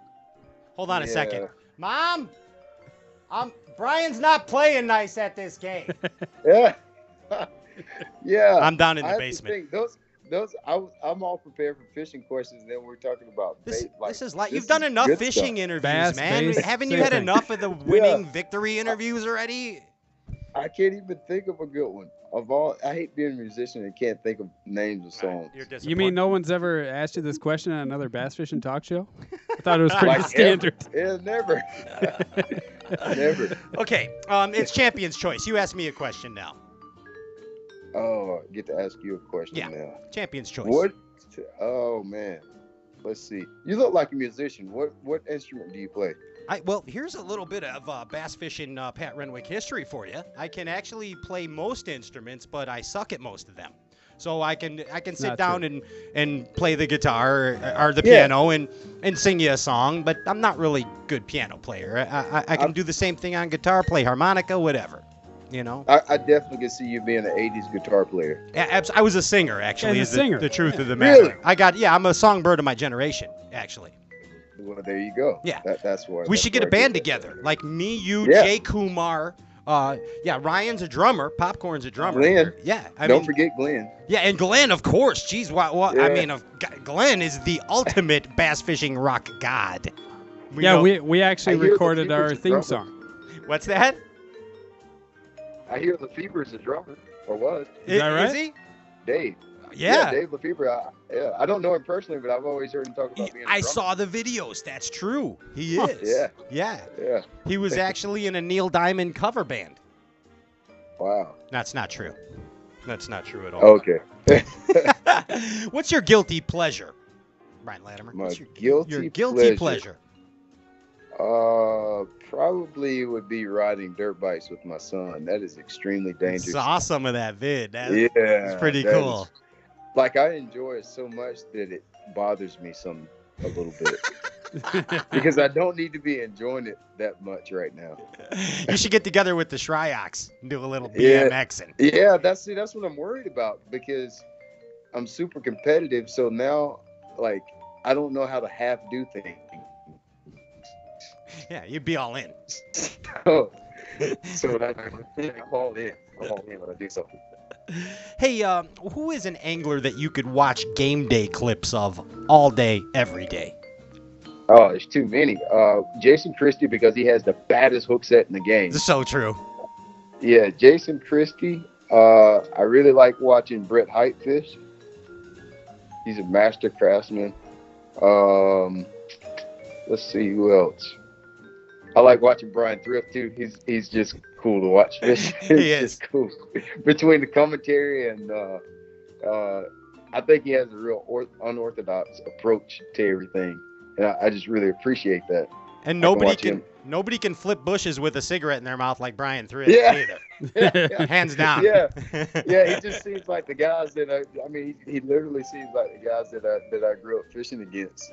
Hold on a Yeah. second. Mom, Brian's not playing nice at this game. Yeah. Yeah. I'm down in I the have to basement. think, I'm all prepared for fishing questions. And then we're talking about This bass, is like this you've done is enough good fishing stuff. interviews, Bass, man. bass, Haven't you same had thing. enough of the winning victory interviews already? I can't even think of a good one. I hate being a musician and can't think of names of songs. You're disappointed. You mean no one's ever asked you this question on another bass fishing talk show? I thought it was pretty Like standard. Yeah, never. Never. Okay, it's champion's choice. You ask me a question now. Oh, I get to ask you a question Yeah. now. Champion's choice. What? Oh man. Let's see. You look like a musician. What instrument do you play? Well, here's a little bit of bass fishing Pat Renwick history for you. I can actually play most instruments, but I suck at most of them. So I can sit Not down and play the guitar or the Yeah. piano and sing you a song, but I'm not really good piano player. I can do the same thing on guitar, play harmonica, whatever. You know. I definitely can see you being an '80s guitar player. I was a singer, actually. As a is singer. The truth of the matter. Really? I'm a songbird of my generation, actually. Well, there you go. Yeah. That's why. We should get a band together, like me, you, Yeah. Jay Kumar. Ryan's a drummer. Popcorn's a drummer. Glenn. Yeah, Don't forget Glenn. Yeah, and Glenn, of course. Jeez, what? I Yeah. mean, Glenn is the ultimate bass fishing rock god. Yeah, know- we actually I hear the recorded our Keepers theme drummer. song. What's that? I hear Lefebvre's a drummer, or was Is that right? Is he? Dave. Yeah. Dave Lefebvre. I don't know him personally, but I've always heard him talk about being a I drummer. saw the videos. That's true. He Huh. is. Yeah. Yeah. Yeah. He was actually in a Neil Diamond cover band. Wow. That's not true. That's not true at all. Okay. What's your guilty pleasure, Brian Latimer? My What's guilty your guilty pleasure. pleasure? Probably would be riding dirt bikes with my son. That is extremely dangerous. Saw some of that vid. Yeah, It's pretty that cool. is- like I enjoy it so much that it bothers me a little bit because I don't need to be enjoying it that much right now. You should get together with the Shryox and do a little Yeah. BMXing. Yeah, that's what I'm worried about because I'm super competitive. So now, like, I don't know how to half do things. Yeah, you'd be all in. so I'm all in. I'm all in when I do something. Hey, who is an angler that you could watch game day clips of all day, every day? Oh, there's too many. Jason Christie, because he has the baddest hook set in the game. So true. Yeah, Jason Christie. I really like watching Brett Heightfish. He's a master craftsman. Let's see who else. I like watching Brian Thrift too. He's just cool to watch fish. He is. Just cool. Between the commentary and I think he has a real unorthodox approach to everything, and I just really appreciate that. And I can nobody watch can him. nobody can flip bushes with a cigarette in their mouth like Brian Thrift Yeah. either. Yeah. Hands down. Yeah. Yeah, he just seems like the guys that he literally seems like the guys that I grew up fishing against,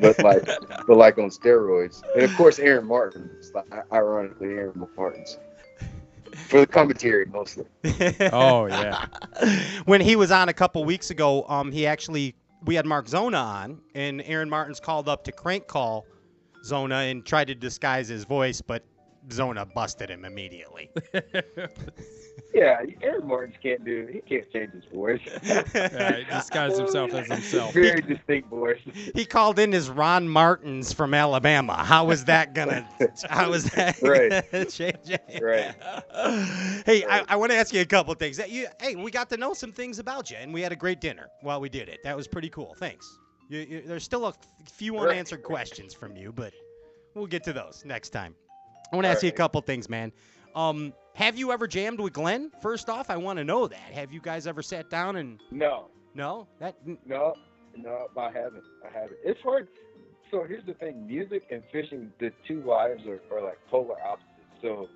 but like on steroids. And of course, Aaron Martin. It's like, ironically, Aaron Martin's. For the commentary, mostly. Oh, yeah. When he was on a couple weeks ago, we had Mark Zona on, and Aaron Martins called up to crank call Zona and tried to disguise his voice, but Zona busted him immediately. Yeah, Aaron Martins can't do it. He can't change his voice. Yeah, he disguised himself as himself. Very distinct voice. He called in as Ron Martins from Alabama. How was that gonna? Right. change? Right. Hey, I want to ask you a couple things. We got to know some things about you, and we had a great dinner while we did it. That was pretty cool. Thanks. There's still a few unanswered questions from you, but we'll get to those next time. I want to ask you a couple things, man. Have you ever jammed with Glenn? First off, I want to know that. Have you guys ever sat down and? No. No. No, I haven't. It's hard. So here's the thing: music and fishing, the two lives are like polar opposites. So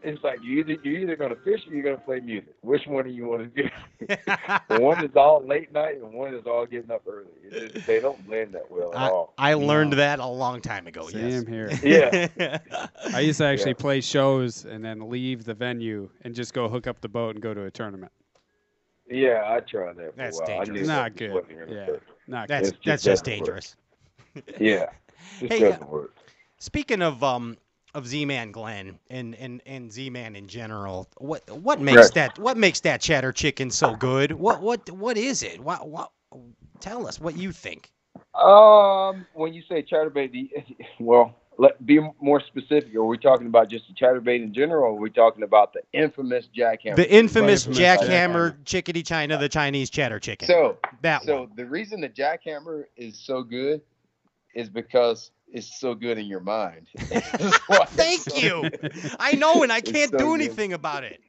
it's like you're either gonna fish or you're gonna play music. Which one do you want to do? One is all late night and one is all getting up early. They don't blend that well at all. I learned that a long time ago. Same here. Yeah. I used to actually play shows and then leave the venue and just go hook up the boat and go to a tournament. Yeah, I tried that for That's a while. dangerous. I knew Not that good. wasn't gonna Yeah. work. Not That's good. just doesn't dangerous. Yeah. Just Hey, doesn't work. Speaking of Z-Man Glenn and Z-Man in general, what makes that chatter chicken so good? What is it? What tell us what you think. When you say chatterbait, well, be more specific. Are we talking about just the chatterbait in general, or are we talking about the infamous jackhammer? The infamous Infamous jackhammer chickadee China, the Chinese chatter chicken. So one. the reason the jackhammer is so good is because it's so good in your mind. Thank you. I know, and I can't so do good. anything about it.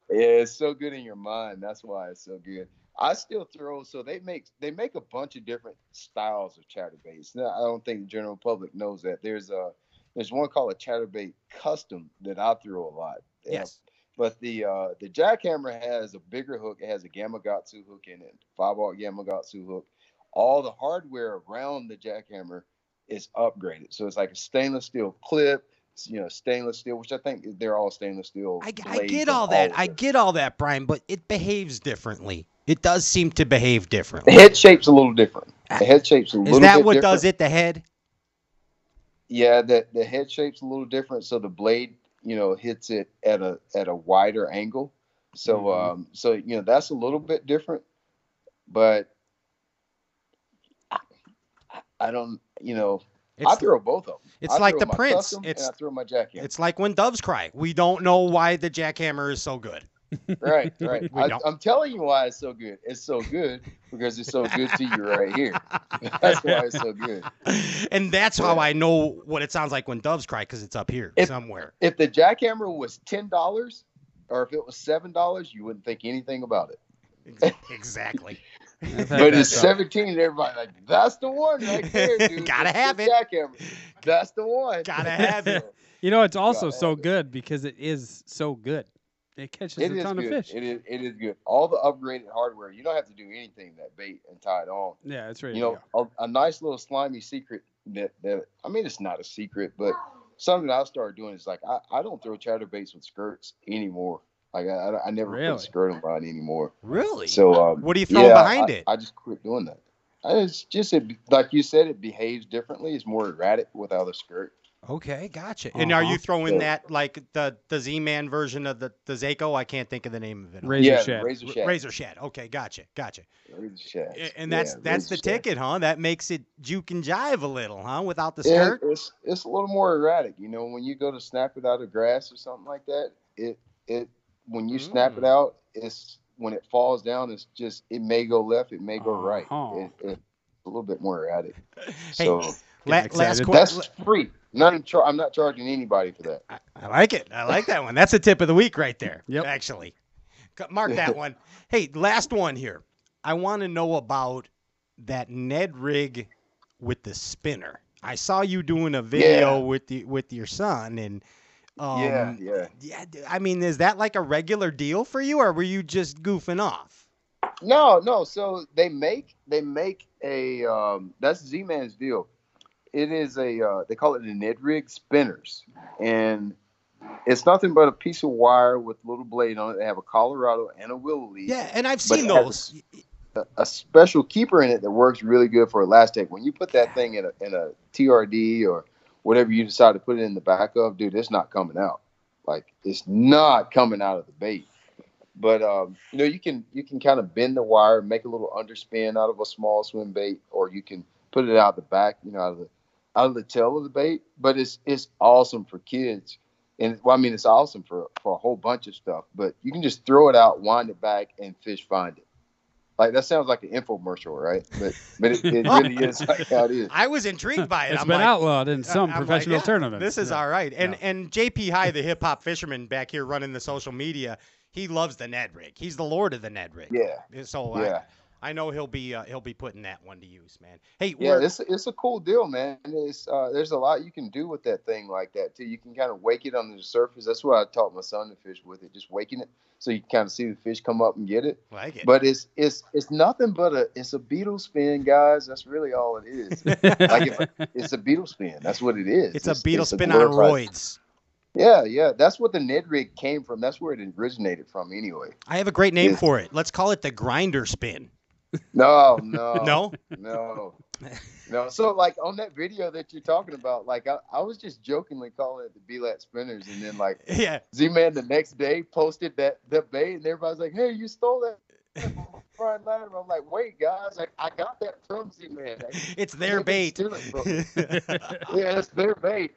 Yeah, it's so good in your mind. That's why it's so good. I still throw. So they make a bunch of different styles of chatterbaits. Now, I don't think the general public knows that. There's one called a chatterbait custom that I throw a lot. Yes. But the jackhammer has a bigger hook. It has a Gamakatsu hook in it, 5/0 Gamakatsu hook. All the hardware around the jackhammer is upgraded. So it's like a stainless steel clip, stainless steel, which I think they're all stainless steel. I get all that. I get all that, Brian, but it behaves differently. It does seem to behave differently. The head shape's a little different. The head shape's a little Is bit that what different. does it, the head? Yeah, the head shape's a little different, so the blade, hits it at a wider angle. So that's a little bit different, but I don't, I throw both of them. It's like the my Prince. custom and I throw my jackhammer. It's like when doves cry. We don't know why the jackhammer is so good. Right. I'm telling you why it's so good. It's so good because it's so good to you right here. That's why it's so good. And that's how I know what it sounds like when doves cry, because it's up here somewhere. If the jackhammer was $10 or if it was $7, you wouldn't think anything about it. Exactly. But it's 17 and everybody like, that's the one right there, dude. Gotta have it. Jackhammer. That's the one. Gotta have it. It's also so good because it is so good. It catches a ton of fish. It is good. All the upgraded hardware, you don't have to do anything to that bait and tie it on. Yeah, it's right. A nice little slimy secret that it's not a secret, but something I started doing is like I don't throw chatterbaits with skirts anymore. Like I never put a skirt on mine anymore. Really? So what are you throwing behind it? I just quit doing that. It's just like you said, it behaves differently. It's more erratic without a skirt. Okay, gotcha. And are you throwing that like the Z-Man version of the Zako? I can't think of the name of it. Razor Shad. Razor Shad. Okay, gotcha. Razor Shad. And that's the ticket, huh? That makes it juke and jive a little, huh? Without the skirt. Yeah, it's a little more erratic. When you go to snap it out of grass or something like that, it when you snap it out, it's when it falls down, it's just it may go left, it may go right. It's a little bit more erratic. So last question. That's free. I'm not charging anybody for that. I like it. I like that one. That's a tip of the week right there. Yep. Actually, mark that one. Hey, last one here. I want to know about that Ned rig with the spinner. I saw you doing a video with your son, and yeah. I mean, is that like a regular deal for you, or were you just goofing off? No. So they make a that's Z-Man's deal. It is they call it the Ned rig spinners, and it's nothing but a piece of wire with a little blade on it. They have a Colorado and a willow leaf. Yeah, and I've seen those. A special keeper in it that works really good for elastic. When you put that thing in a TRD or whatever you decide to put it in the back of, dude, it's not coming out. Like, it's not coming out of the bait. But you can kind of bend the wire, make a little underspin out of a small swim bait, or you can put it out the back, out of the tail of the bait. But it's awesome for kids, and it's awesome for a whole bunch of stuff. But you can just throw it out, wind it back, and fish find it. Like, that sounds like an infomercial, right? But it really is like how it is. I was intrigued by it. It's been outlawed in some professional tournaments. This is all right. And JP High, the hip hop fisherman back here running the social media, he loves the Ned rig. He's the lord of the Ned rig. Yeah. So yeah. I know he'll be putting that one to use, man. Hey, yeah, it's a cool deal, man. There's a lot you can do with that thing like that too. You can kind of wake it under the surface. That's what I taught my son to fish with it, just waking it so you can kind of see the fish come up and get it. Like it. But it's nothing but it's a beetle spin, guys. That's really all it is. It's a beetle spin. That's what it is. It's a beetle spin on roids. Yeah. That's what the Ned rig came from. That's where it originated from anyway. I have a great name for it. Let's call it the grinder spin. No. No? No. So, like, on that video that you're talking about, like, I was just jokingly calling it the B-Lat Spinners, and then, like, Z-Man the next day posted that bait, and everybody's like, hey, you stole that from Brian Latimer. I'm like, wait, guys, I got that from Z-Man. It's their bait. Yeah, it's their bait.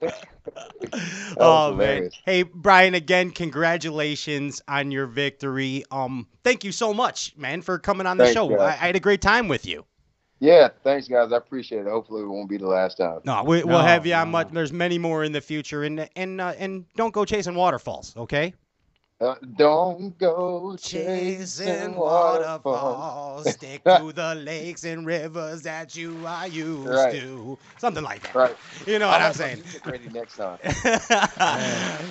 Oh, man. Hey, Brian, again, congratulations on your victory. Thank you so much, man, for coming on the show. I had a great time with you. Yeah, thanks, guys. I appreciate it. Hopefully, it won't be the last time. No, we'll have you on. There's many more in the future, and don't go chasing waterfalls, okay? Don't go chasing waterfalls. Stick to the lakes and rivers that you are used to. Something like that. Right. You know what I'm saying? Ready next time.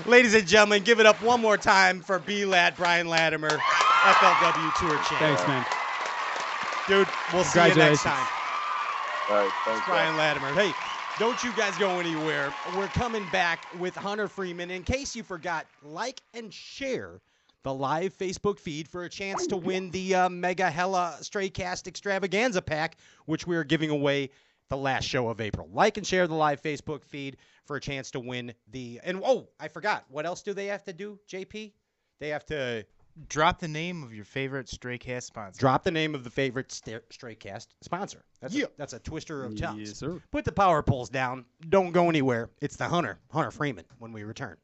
Ladies and gentlemen, give it up one more time for B-Lat, Brian Latimer, FLW Tour Champ. Thanks, man. Dude, we'll see you next time. All right, thanks, Brian Latimer. Hey, don't you guys go anywhere. We're coming back with Hunter Freeman. In case you forgot, like and share the live Facebook feed for a chance to win the Mega Hella Stray Cast Extravaganza Pack, which we are giving away the last show of April. Like and share the live Facebook feed for a chance to win the... And, I forgot. What else do they have to do, JP? They have to... Drop the name of your favorite Stray Cast sponsor. Drop the name of the favorite Stray Cast sponsor. That's a twister of tongues. Yes, sir. Put the power poles down. Don't go anywhere. It's the Hunter Freeman, when we return.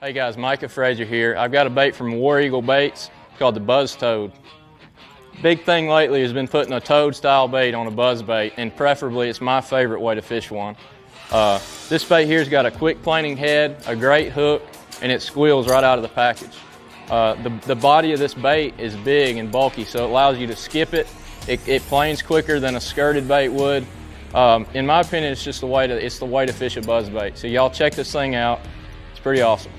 Hey guys, Micah Frazier here. I've got a bait from War Eagle Baits called the Buzz Toad. Big thing lately has been putting a toad style bait on a buzz bait, and preferably it's my favorite way to fish one. This bait here's got a quick planing head, a great hook, and it squeals right out of the package. The body of this bait is big and bulky, so it allows you to skip it. It planes quicker than a skirted bait would. In my opinion, it's just the way to fish a buzz bait. So y'all check this thing out. It's pretty awesome.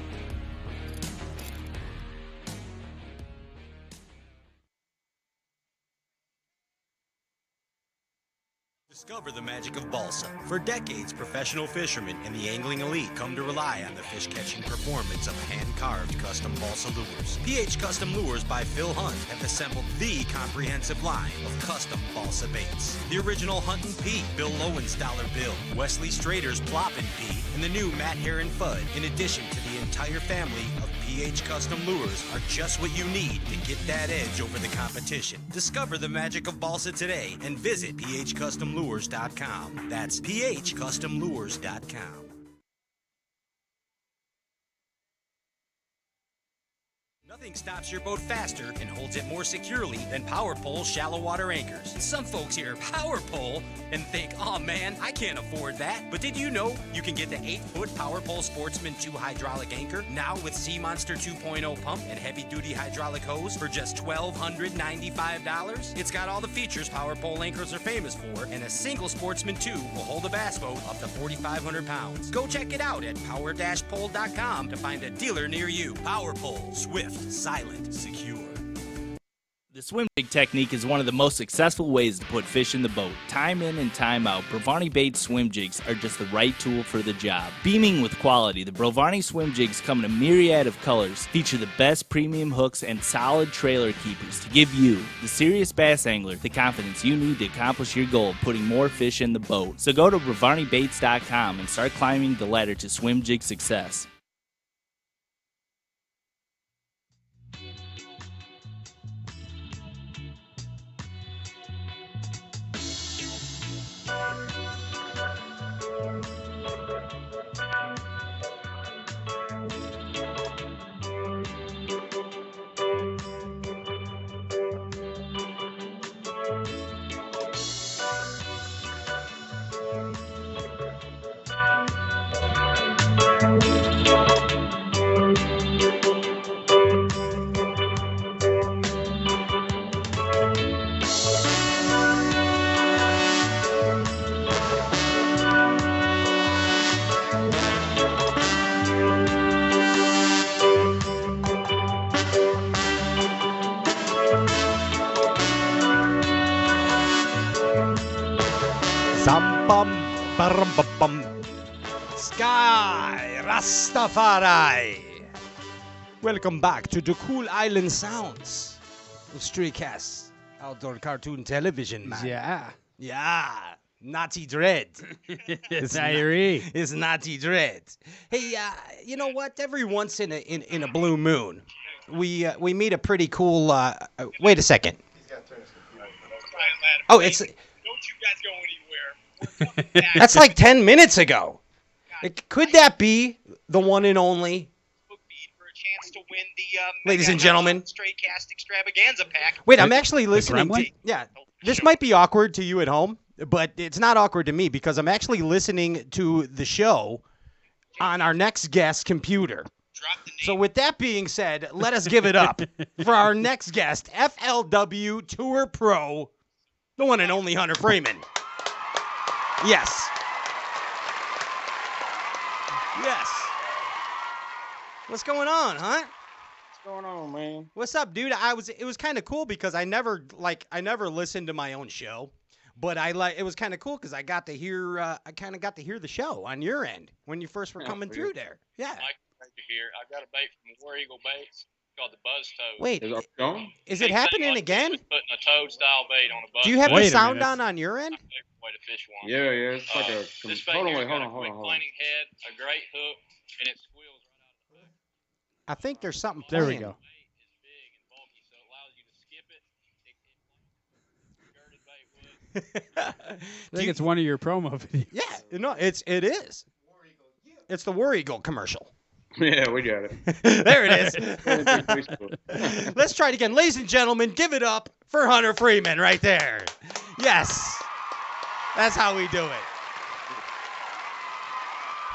Discover the magic of balsa. For decades, professional fishermen and the angling elite come to rely on the fish-catching performance of hand-carved custom balsa lures. PH Custom Lures by Phil Hunt have assembled the comprehensive line of custom balsa baits. The original Huntin' P, Bill Lowenstaller Bill, Wesley Strader's Ploppin' P, and the new Matt Heron Fudd, in addition to the entire family of PH Custom Lures, are just what you need to get that edge over the competition. Discover the magic of balsa today and visit phcustomlures.com. That's phcustomlures.com. Nothing stops your boat faster and holds it more securely than Power Pole's shallow water anchors. Some folks hear Power Pole and think, oh man, I can't afford that. But did you know you can get the 8-foot Power Pole Sportsman 2 hydraulic anchor now with Sea Monster 2.0 pump and heavy-duty hydraulic hose for just $1,295? It's got all the features Power Pole anchors are famous for, and a single Sportsman 2 will hold a bass boat up to 4,500 pounds. Go check it out at power-pole.com to find a dealer near you. Power Pole, swift, silent, secure. The swim jig technique is one of the most successful ways to put fish in the boat. Time in and time out, Brovani Baits swim jigs are just the right tool for the job. Beaming with quality, the Brovani swim jigs come in a myriad of colors, feature the best premium hooks and solid trailer keepers to give you, the serious bass angler, the confidence you need to accomplish your goal of putting more fish in the boat. So go to BrovaniBaits.com and start climbing the ladder to swim jig success. Sky Rastafari. Welcome back to the cool island sounds of Stray-Cast Outdoor Cartoon Television, man. Yeah. Naughty Dread. It's Irie. It's Naughty Dread. Hey, you know what? Every once in a blue moon, we meet a pretty cool. Wait a second. Oh, it's. Don't you guys go anywhere. That's like 10 minutes ago. Could that be the one and only? For a chance to win the ladies and gentlemen, Stray-Cast Extravaganza pack. Wait, I'm actually listening to. Yeah, this might be awkward to you at home, but it's not awkward to me because I'm actually listening to the show on our next guest's computer. So with that being said, let us give it up for our next guest, FLW Tour Pro, the one and only Hunter Freeman. Yes. Yes. What's going on, huh? What's going on, man? What's up, dude? It was kind of cool because I never listened to my own show, but it was kind of cool because I got to hear the show on your end when you first were coming through there. Yeah. Mike, here. I've got a bait from War Eagle Baits called the Buzz Toad. Wait, is it happening again? Putting a toad style bait on a buzz. Do you have the sound on your end? Way to fish one. Yeah, it's like a. This bait Hold here's on, got a hold quick on. planing head, a great hook, and it squeals right out of the hook. I think there's something There playing. we go. I think it's one of your promo videos. Yeah, no, it is. It's the War Eagle commercial. Yeah, we got it. There it is. Let's try it again. Ladies and gentlemen, give it up for Hunter Freeman right there. Yes. That's how we do it.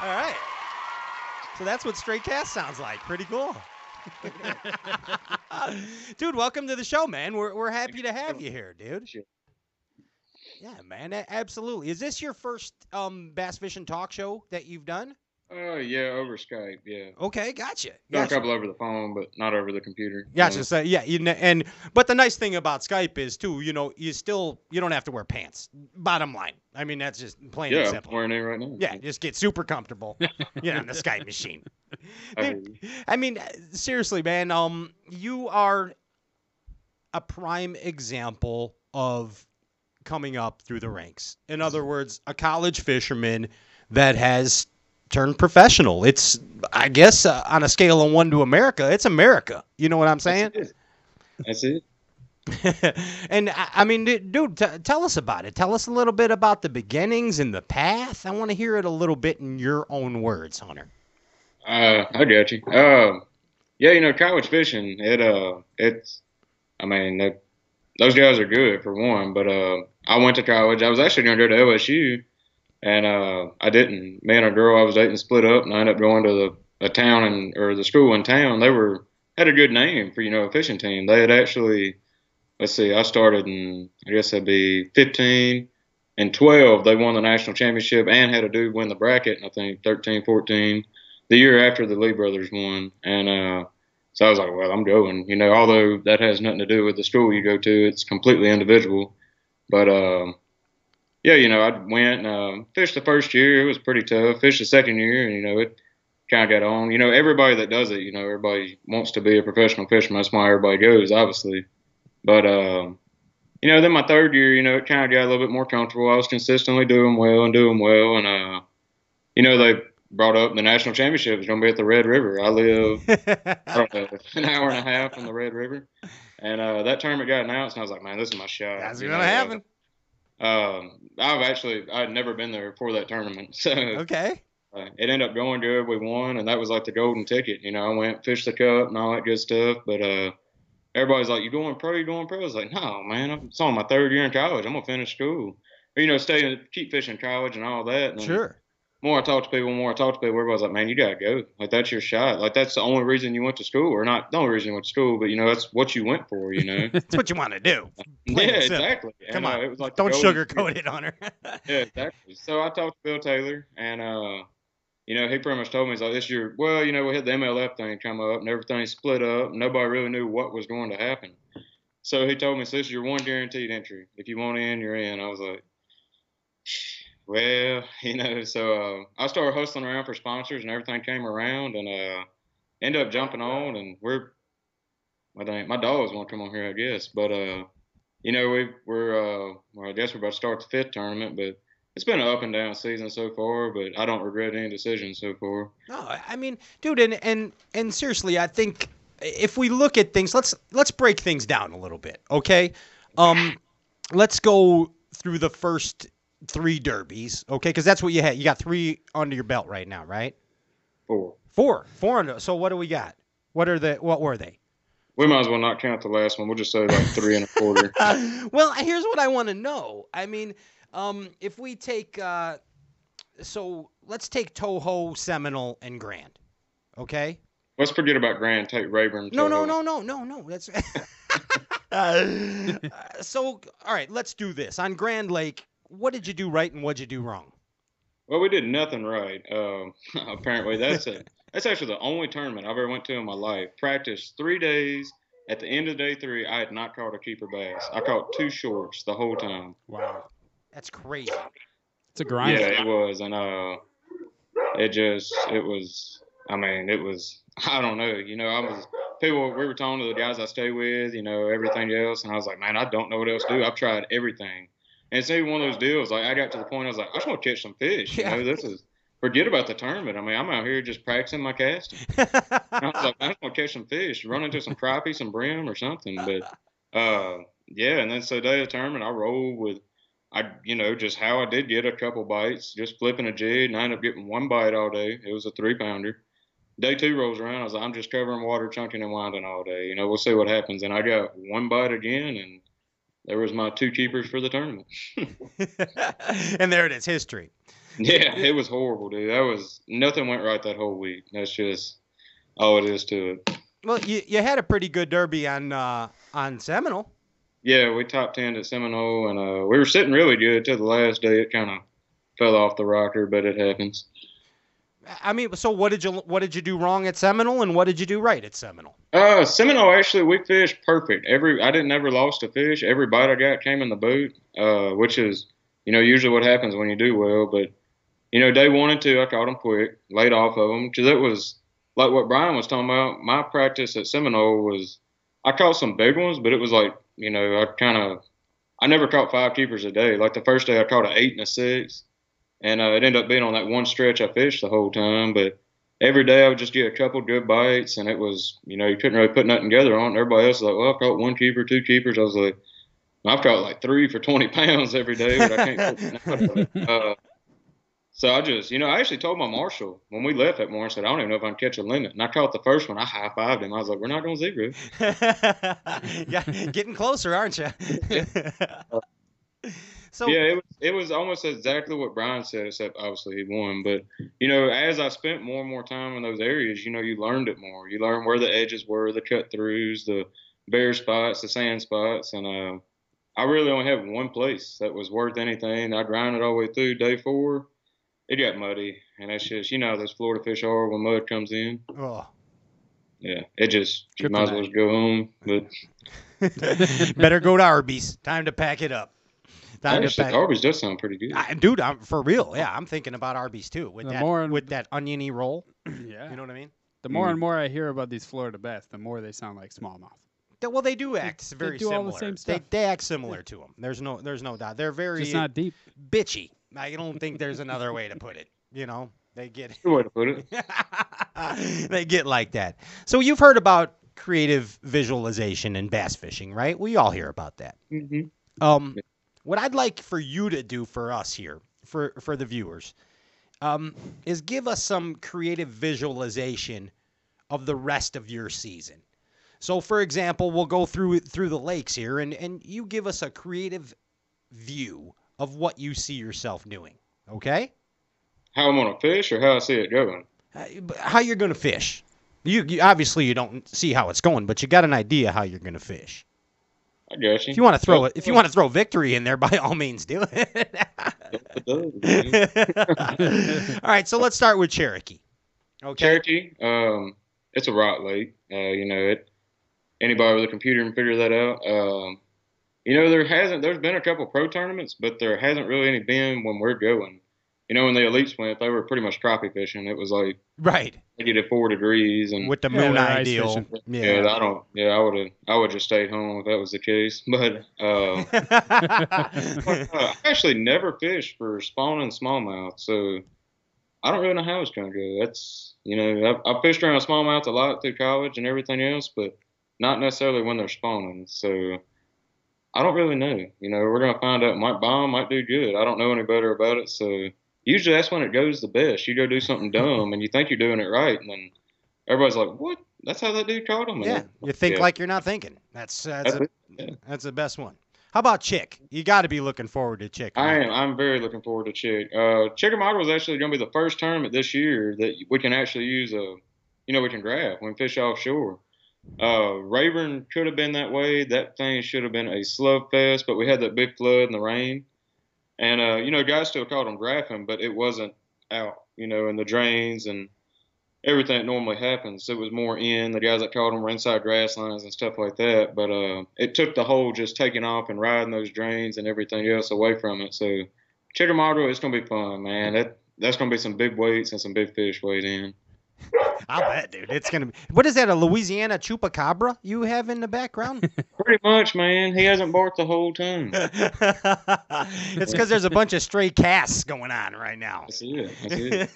All right. So that's what Stray-Cast sounds like. Pretty cool. Dude, welcome to the show, man. We're happy to have you here, dude. Yeah, man, absolutely. Is this your first bass fishing talk show that you've done? Yeah, over Skype, yeah. Okay, gotcha. Done a couple over the phone, but not over the computer. Gotcha. So yeah, but the nice thing about Skype is too, you don't have to wear pants. Bottom line, I mean that's just plain and simple. I'm wearing it right now. Yeah, just get super comfortable, on the Skype machine. Dude, I mean, seriously, man, you are a prime example of coming up through the ranks. In other words, a college fisherman that has turned professional. It's, I guess, on a scale of 1 to America, it's America. You know what I'm saying? That's it. And I mean, dude, tell us about it. Tell us a little bit about the beginnings and the path. I want to hear it a little bit in your own words, Hunter. I got you. Yeah, college fishing, those guys are good for one, but I went to college. I was actually going to go to LSU, and I didn't. Me and a girl I was dating split up, and I ended up going to the school in town. They had a good name for a fishing team. They had actually, let's see, I started in, I guess that'd be 15 and 12. They won the national championship and had a dude win the bracket, I think 13, 14, the year after the Lee brothers won. And so I was like, well, I'm going. Although that has nothing to do with the school you go to, it's completely individual. But yeah, I went and fished the first year. It was pretty tough. Fished the second year, and it kind of got on. Everybody that does it, everybody wants to be a professional fisherman. That's why everybody goes, obviously. But then my third year, it kind of got a little bit more comfortable. I was consistently doing well, and they brought up the national championship was going to be at the Red River. I live, I don't know, an hour and a half from the Red River. And that tournament got announced, and I was like, man, this is my shot. That's going to happen. I'd never been there for that tournament. So okay. It ended up going good. We won, and that was like the golden ticket. I went, fished the cup and all that good stuff. But everybody's like, you going pro? I was like, no, man, it's on my third year in college. I'm going to finish school. Or, keep fishing college and all that. And sure. More I talk to people, everybody's like, man, you got to go. Like, that's your shot. Like, that's the only reason you went to school. Or not the only reason you went to school, but, that's what you went for, That's what you want to do. Yeah, exactly. Come on. It was like don't sugarcoat it, Hunter. Yeah, exactly. So I talked to Bill Taylor, and, he pretty much told me, he's like, this year, we had the MLF thing come up, and everything split up. Nobody really knew what was going to happen. So he told me, so this is your one guaranteed entry. If you want in, you're in. I was like, well, so I started hustling around for sponsors, and everything came around, and ended up jumping on, and my dogs want to come on here, I guess. But, I guess we're about to start the fifth tournament, but it's been an up and down season so far, but I don't regret any decisions so far. No, I mean, dude, and seriously, I think if we look at things, let's break things down a little bit, okay? Let's go through the first 3 derbies, okay? Because that's what you had. You got 3 under your belt right now, right? 4 under. So what do we got? What were they? We might as well not count the last one. We'll just say like 3 1/4. Well, here's what I want to know. I mean, if we take, so let's take Toho, Seminole, and Grand, okay? Let's forget about Grand. Take Rayburn. No. That's so. All right, let's do this on Grand Lake. What did you do right and what did you do wrong? Well, we did nothing right. Apparently, that's actually the only tournament I've ever went to in my life. Practiced 3 days. At the end of day 3, I had not caught a keeper bass. I caught 2 shorts the whole time. Wow, that's crazy. It's a grind. Yeah, it was, and it was. I mean, it was. I don't know. We were talking to the guys I stay with. Everything else, and I was like, man, I don't know what else to do. I've tried everything. And it's even one of those deals, like, I got to the point, I was like, I just want to catch some fish. Forget about the tournament. I mean, I'm out here just practicing my casting. I was like, I just want to catch some fish, run into some crappie, some brim or something. But, yeah, and then so day of the tournament, I rolled with, just how I did get a couple bites, just flipping a jig, and I ended up getting 1 bite all day. It was a 3-pounder. Day 2 rolls around, I was like, I'm just covering water, chunking and winding all day. We'll see what happens. And I got 1 bite again, and there was my 2 keepers for the tournament. And there it is, history. Yeah, it was horrible, dude. Nothing went right that whole week. That's just all it is to it. Well, you had a pretty good derby on Seminole. Yeah, we top 10 at Seminole, and we were sitting really good till the last day. It kind of fell off the rocker, but it happens. I mean, so what did you do wrong at Seminole, and what did you do right at Seminole? Seminole, actually, we fished perfect. I didn't ever lost a fish. Every bite I got came in the boat, which is, usually what happens when you do well. But, day 1 and 2, I caught them quick, laid off of them. Because it was like what Brian was talking about. My practice at Seminole was, I caught some big ones, but it was like, I never caught 5 keepers a day. Like the first day I caught an 8 and a 6. And it ended up being on that one stretch I fished the whole time. But every day I would just get a couple good bites, and it was, you couldn't really put nothing together on it. Everybody else was like, well, I've caught 1 keeper, 2 keepers. I was like, I've caught like 3 for 20 pounds every day, but I can't put nothing out of it. So I just, I actually told my marshal when we left that morning, I said, I don't even know if I can catch a limit. And I caught the first one. I high-fived him. I was like, we're not going zero. Yeah, getting closer, aren't you? So yeah, it was almost exactly what Brian said, except obviously he won. But, as I spent more and more time in those areas, you learned it more. You learned where the edges were, the cut-throughs, the bare spots, the sand spots. And I really only have one place that was worth anything. I grinded all the way through day 4. It got muddy, and that's just, how those Florida fish are when mud comes in. Oh. Yeah, it just, you might as well just go home. But better go to Arby's. Time to pack it up. Arby's does sound pretty good. Dude, I'm for real. Yeah, I'm thinking about Arby's too with that oniony roll. Yeah. You know what I mean? The more and more I hear about these Florida bass, the more they sound like smallmouth. Well, they do act very do similar. all the same stuff. They act similar to them. There's no doubt. They're very just not deep. Bitchy. I don't think there's another way to put it. They get good way to put it. They get like that. So you've heard about creative visualization in bass fishing, right? We all hear about that. Mm-hmm. What I'd like for you to do for us here, for the viewers, is give us some creative visualization of the rest of your season. So, for example, we'll go through the lakes here, and you give us a creative view of what you see yourself doing, okay? How I'm going to fish or how I see it going? How you're going to fish. You obviously you don't see how it's going, but you got an idea how you're going to fish. I got you. If you want to throw it, if you want to throw victory in there, by all means do it. All right, so let's start with Cherokee. Okay. Cherokee, it's a rock lake. Anybody with a computer can figure that out. There's been a couple pro tournaments, but there hasn't really any been when we're going. When the elites went, they were pretty much crappie fishing. It was like -4 degrees and with the moon eye deal. Yeah, I would just stayed home if that was the case. But I actually never fished for spawning smallmouth, so I don't really know how it's gonna go. That's I've fished around smallmouth a lot through college and everything else, but not necessarily when they're spawning. So I don't really know. We're gonna find out. Might bomb, might do good. I don't know any better about it, so. Usually that's when it goes the best. You go do something dumb, and you think you're doing it right, and then everybody's like, "What? That's how that dude caught him." Yeah, you think like you're not thinking. That's the best one. How about Chick? You got to be looking forward to Chick. I am. I'm very looking forward to Chick. Chickamauga was actually going to be the first tournament this year that we can actually use we can grab when fish offshore. Rayburn could have been that way. That thing should have been a slugfest, but we had that big flood and the rain. And, guys still caught them graphing, but it wasn't out, in the drains and everything that normally happens. It was more in. The guys that caught them were inside grass lines and stuff like that. But it took the whole just taking off and riding those drains and everything else away from it. So Chickamauga, it's going to be fun, man. That's going to be some big weights and some big fish weighed in. I'll bet, dude. It's going to be. What is that, a Louisiana chupacabra you have in the background? Pretty much, man. He hasn't barked the whole time. It's because there's a bunch of stray casts going on right now. That's it.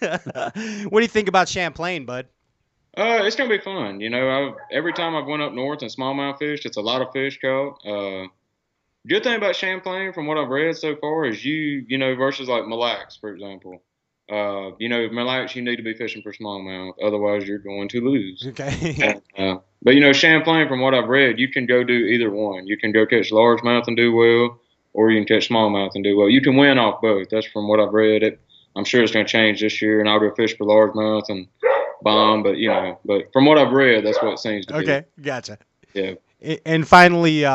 What do you think about Champlain, bud? It's going to be fun. Every time I've went up north and smallmouth fished, it's a lot of fish caught. Good thing about Champlain, from what I've read so far, is versus like Mille Lacs, for example. Mille Lacs, you need to be fishing for smallmouth, otherwise you're going to lose. Okay. But Champlain, from what I've read, you can go do either one. You can go catch largemouth and do well, or you can catch smallmouth and do well. You can win off both. That's from what I've read. I'm sure it's going to change this year, and I'll go fish for largemouth and bomb. But but from what I've read, that's what it seems to be. Okay, gotcha. Yeah. And finally,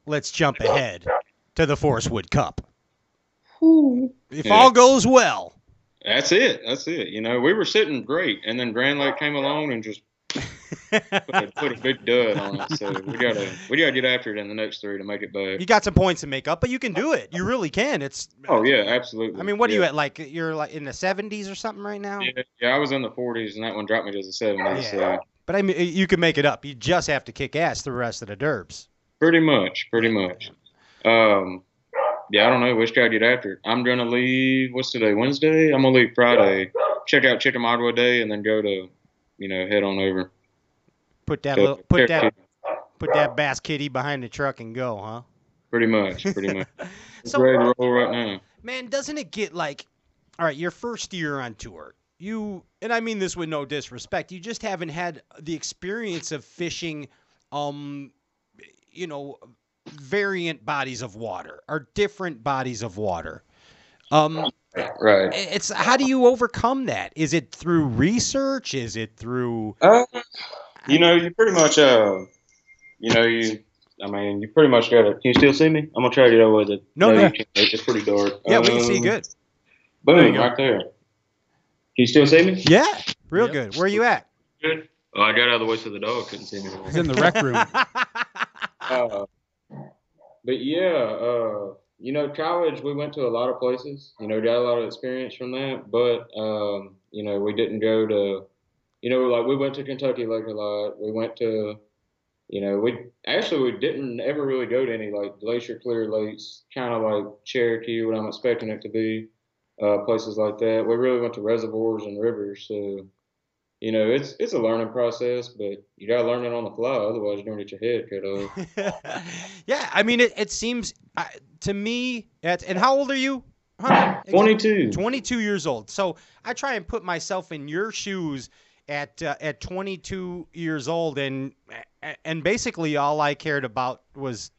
let's jump ahead to the Forest Wood Cup. If all goes well. That's it. We were sitting great, and then Grand Lake came along and just put a big dud on it. So we gotta get after it in the next 3 to make it back. You got some points to make up, but you can do it. You really can. Oh yeah, absolutely. I mean, what are you at? Like you're like in the 70s or something right now? Yeah, I was in the 40s, and that one dropped me to the 70s. Yeah. So. But I mean, you can make it up. You just have to kick ass the rest of the derbs. Pretty much. Yeah, I don't know. We just gotta get after it. I'm gonna leave. What's today? Wednesday. I'm gonna leave Friday. Check out Chickamauga Day, and then go to, head on over. Put that bass kitty behind the truck and go, huh? Pretty much. It's So, ready to roll right now. Man, doesn't it get like all right, your first year on tour, and I mean this with no disrespect, you just haven't had the experience of fishing, variant bodies of water or different bodies of water. Right. It's how do you overcome that? Is it through research? Is it through? You pretty much, you pretty much got to. Can you still see me? I'm gonna try to get over with it. No. You can't. It's pretty dark. Yeah, we can see good. Boom, right there. Can you still see me? Yeah, real good. Where are you at? Good. Oh, I got out of the way so the dog couldn't see me. He's in the rec room. But yeah, college, we went to a lot of places, got a lot of experience from that. But, we didn't go to, we went to Kentucky Lake a lot. We went to, we didn't ever really go to any like glacier clear lakes, kind of like Cherokee, what I'm expecting it to be, places like that. We really went to reservoirs and rivers. So, it's a learning process, but you got to learn it on the fly. Otherwise, you're going to get your head cut off. Yeah, I mean, it seems to me, and how old are you, Hunter? 22. 22 years old. So I try and put myself in your shoes at 22 years old, and basically all I cared about was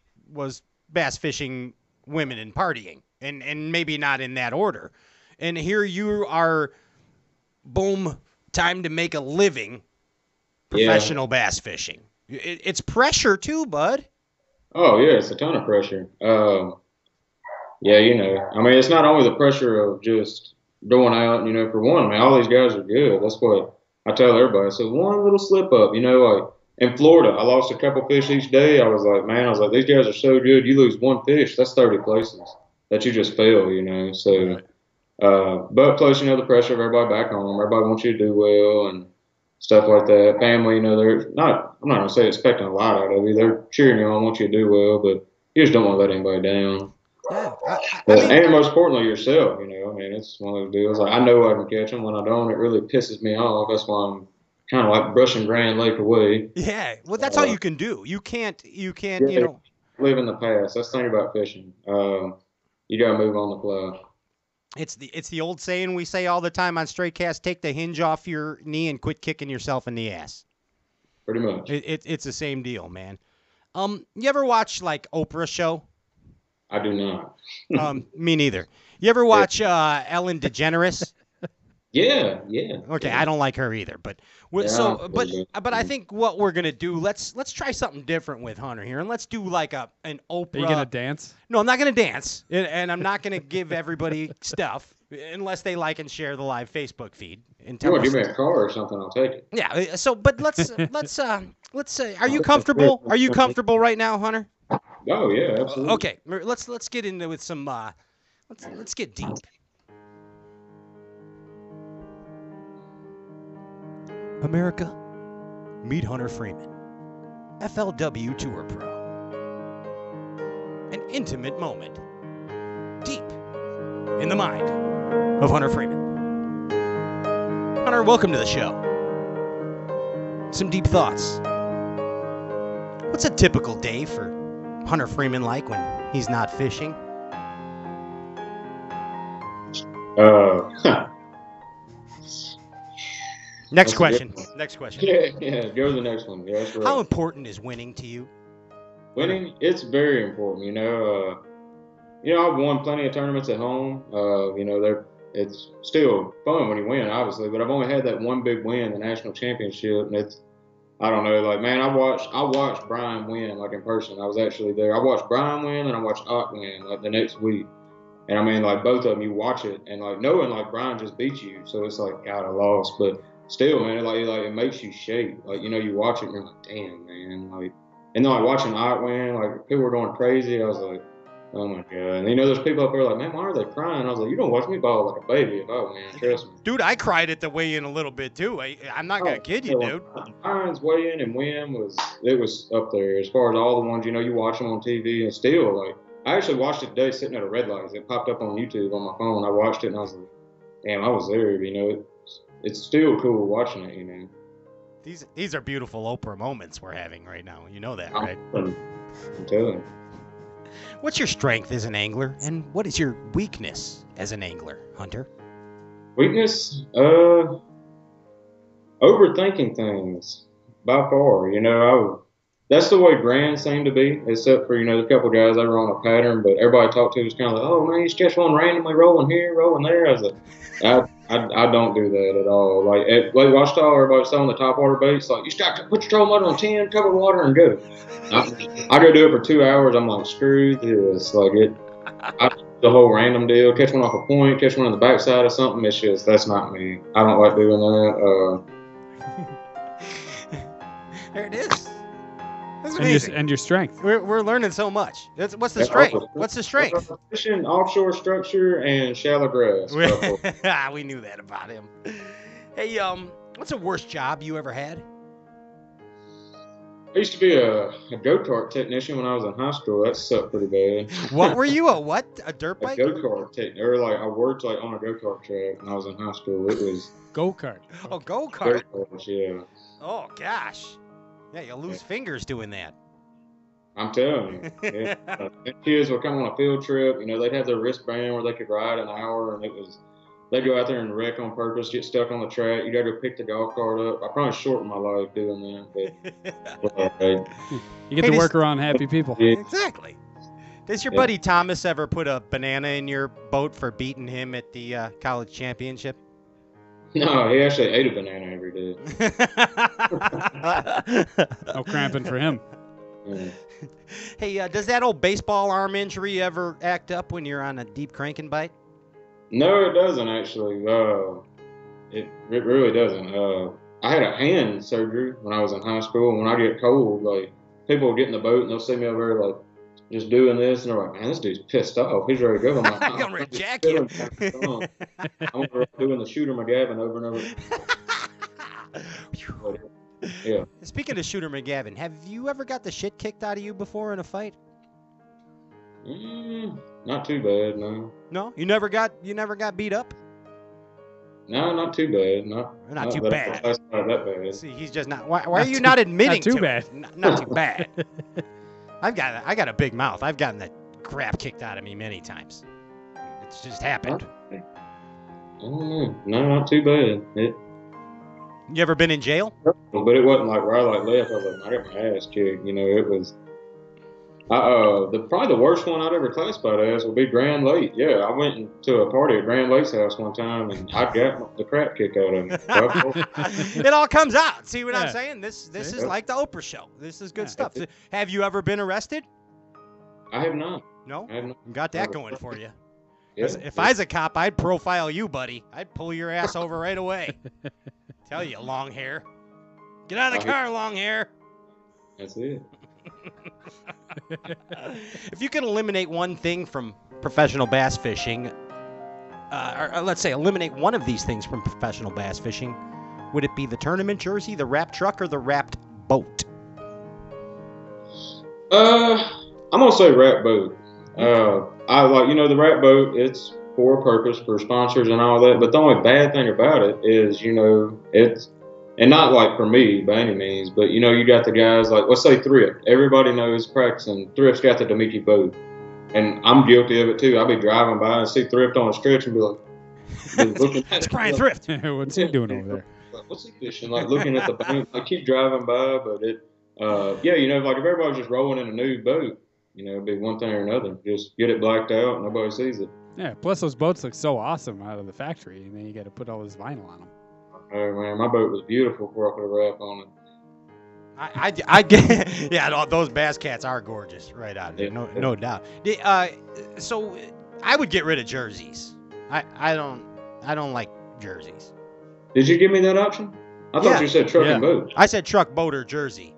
bass fishing, women, and partying, and maybe not in that order. And here you are, boom, time to make a living professional bass fishing. It's pressure too, bud. Oh, yeah, it's a ton of pressure. It's not only the pressure of just going out, for one, all these guys are good. That's what I tell everybody. So one little slip up, like in Florida, I lost a couple fish each day. I was like, these guys are so good. You lose one fish, that's 30 places that you just fail, So, right. But plus, the pressure of everybody back home. Everybody wants you to do well and stuff like that. Family, they're not, I'm not going to say expecting a lot out of you. They're cheering you on, want you to do well, but you just don't want to let anybody down. Yeah. And most importantly, yourself, it's one of those deals. Like, I know I can catch them. When I don't, it really pisses me off. That's why I'm kind of like brushing Grand Lake away. Yeah, well, that's all you can do. You can't, live in the past. That's the thing about fishing. You got to move on the fly. It's the old saying we say all the time on Straight Cast: take the hinge off your knee and quit kicking yourself in the ass. Pretty much. It's the same deal, man. You ever watch like Oprah show? I do not. Me neither. You ever watch Ellen DeGeneres? Yeah. Okay, I don't like her either, but I think what we're gonna do, let's try something different with Hunter here, and let's do like an Oprah. Are you gonna dance? No, I'm not gonna dance, and I'm not gonna give everybody stuff unless they like and share the live Facebook feed. And you want to give me a car or something? I'll take it. Yeah. So, but let's say, are you comfortable? Are you comfortable right now, Hunter? Oh yeah, absolutely. Okay, let's get into with some. Let's get deep. America, meet Hunter Freeman, FLW Tour Pro. An intimate moment, deep in the mind of Hunter Freeman. Hunter, welcome to the show. Some deep thoughts. What's a typical day for Hunter Freeman like when he's not fishing? Next question. Yeah, go to the next one. Yeah, that's right. How important is winning to you? Winning, it's very important. I've won plenty of tournaments at home. It's still fun when you win, obviously, but I've only had that one big win, the national championship, and I don't know, I watched Brian win, like, in person. I was actually there. I watched Brian win, and I watched Ott win, like, the next week. And, both of them, you watch it, and, knowing, Brian just beat you, so it's like, God, I lost. But still, man, it makes you shake. You watch it, and you're like, damn, man. And then, watching Ott win, people were going crazy. I was like, oh, my God. And, there's people up there like, man, why are they crying? I was like, you don't watch me ball like a baby if I win, trust me. Dude, I cried at the weigh-in a little bit, too. I'm not going to kid you, dude. Brian's weigh-in and win was up there as far as all the ones, you watch them on TV, and still, I actually watched it today sitting at a red light. It popped up on YouTube on my phone. I watched it, and I was like, damn, I was there, It's still cool watching it, These are beautiful Oprah moments we're having right now. You know that, right? I'm telling you. What's your strength as an angler, and what is your weakness as an angler, Hunter? Weakness? Overthinking things by far. That's the way Grand seemed to be, except for, the couple guys that were on a pattern, but everybody I talked to was kind of like, oh, man, he's just one randomly rolling here, rolling there. I was like, I don't do that at all. Like, at Lake Washita, everybody's selling the top water baits. Like, you start to put your trolling motor on 10, cover water, and go. I go do it for 2 hours. I'm like, screw this. Like, the whole random deal, catch one off a point, catch one on the backside of something, it's just, that's not me. I don't like doing that. There it is. That's amazing. And your strength. We're learning so much. What's the strength? What's the strength? Fishing, offshore structure, and shallow grass. We knew that about him. Hey, what's the worst job you ever had? I used to be a go-kart technician when I was in high school. That sucked pretty bad. What were you? A what? A dirt bike? A go-kart technician. Or I worked on a go-kart track when I was in high school. It was go-kart. Oh, go-kart. Go-karts, yeah. Oh gosh. Yeah, you'll lose fingers doing that. I'm telling you. Yeah. Kids would come on a field trip. They'd have their wristband where they could ride an hour, and they'd go out there and wreck on purpose, get stuck on the track. You got to go pick the golf cart up. I probably shortened my life doing that. But, you get to work around happy people. Yeah. Exactly. Does your buddy Thomas ever put a banana in your boat for beating him at the college championship? No, he actually ate a banana every day. No cramping for him. Yeah. Hey, does that old baseball arm injury ever act up when you're on a deep cranking bite? No, it doesn't actually. It really doesn't. I had a hand surgery when I was in high school, and when I get cold, people will get in the boat and they'll see me over there just doing this, and they're like, man, this dude's pissed off. He's ready to go. I'm like, I'm ready to jack you. I'm doing the shooter McGavin over and over. Yeah. Speaking of Shooter McGavin, have you ever got the shit kicked out of you before in a fight? Not too bad, no. No, you never got beat up. No, not too bad. Not too bad. That's not that bad. See, he's just not. Why are you not admitting not too to bad? It? Not too bad. I got a big mouth. I've gotten the crap kicked out of me many times. It's just happened. No, not too bad. You ever been in jail? But it wasn't like where I left. I was like, I got my ass kicked. It was. Probably the worst one I'd ever classified as would be Grand Lake. Yeah, I went to a party at Grand Lake's house one time, and I got the crap kicked out of me. It all comes out. See what I'm saying? This is like the Oprah show. This is good stuff. Have you ever been arrested? I have not. No? I have not. Got that going for you. Yeah. If I was a cop, I'd profile you, buddy. I'd pull your ass over right away. Tell you, long hair. Get out of the car, long hair. That's it. If you could eliminate one thing from professional bass fishing, or let's say eliminate one of these things from professional bass fishing, would it be the tournament jersey, the wrapped truck, or the wrapped boat? I'm gonna say wrapped boat. I the wrapped boat. It's for a purpose, for sponsors and all that. But the only bad thing about it is, it's. And not for me by any means, but you got the guys let's say Thrift. Everybody knows practicing. Thrift's got the Damiki boat, and I'm guilty of it too. I'll be driving by and see Thrift on a stretch and be like, looking at it's Brian Thrift. What's he doing over there? What's he fishing? Looking at the bank. I keep driving by, but if everybody's just rolling in a new boat, it'd be one thing or another. Just get it blacked out, and nobody sees it. Yeah. Plus, those boats look so awesome out of the factory, and then you got to put all this vinyl on them. Oh man, my boat was beautiful before I put a wrap on it. I get, yeah, those bass cats are gorgeous, right out there, no doubt. So I would get rid of jerseys. I don't like jerseys. Did you give me that option? I thought you said truck and boat. I said truck, boat, or jersey.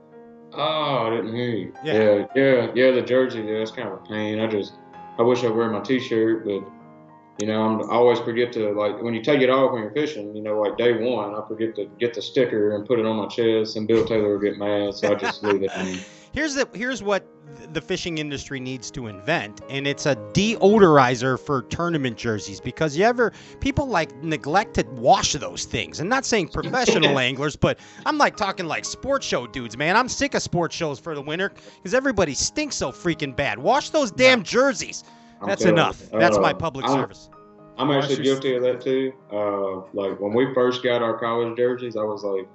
Oh, I didn't hear you. Yeah, the jersey, that's kind of a pain. I wish I'd wear my t-shirt, but I always forget to, when you take it off when you're fishing, day one, I forget to get the sticker and put it on my chest, and Bill Taylor will get mad, so I just leave it in. Here's what the fishing industry needs to invent, and it's a deodorizer for tournament jerseys, because people neglect to wash those things. I'm not saying professional anglers, but I'm talking sports show dudes, man. I'm sick of sports shows for the winter because everybody stinks so freaking bad. Wash those damn jerseys. That's enough. That's my public service. I'm actually guilty of that too. Like when we first got our college jerseys, I was like,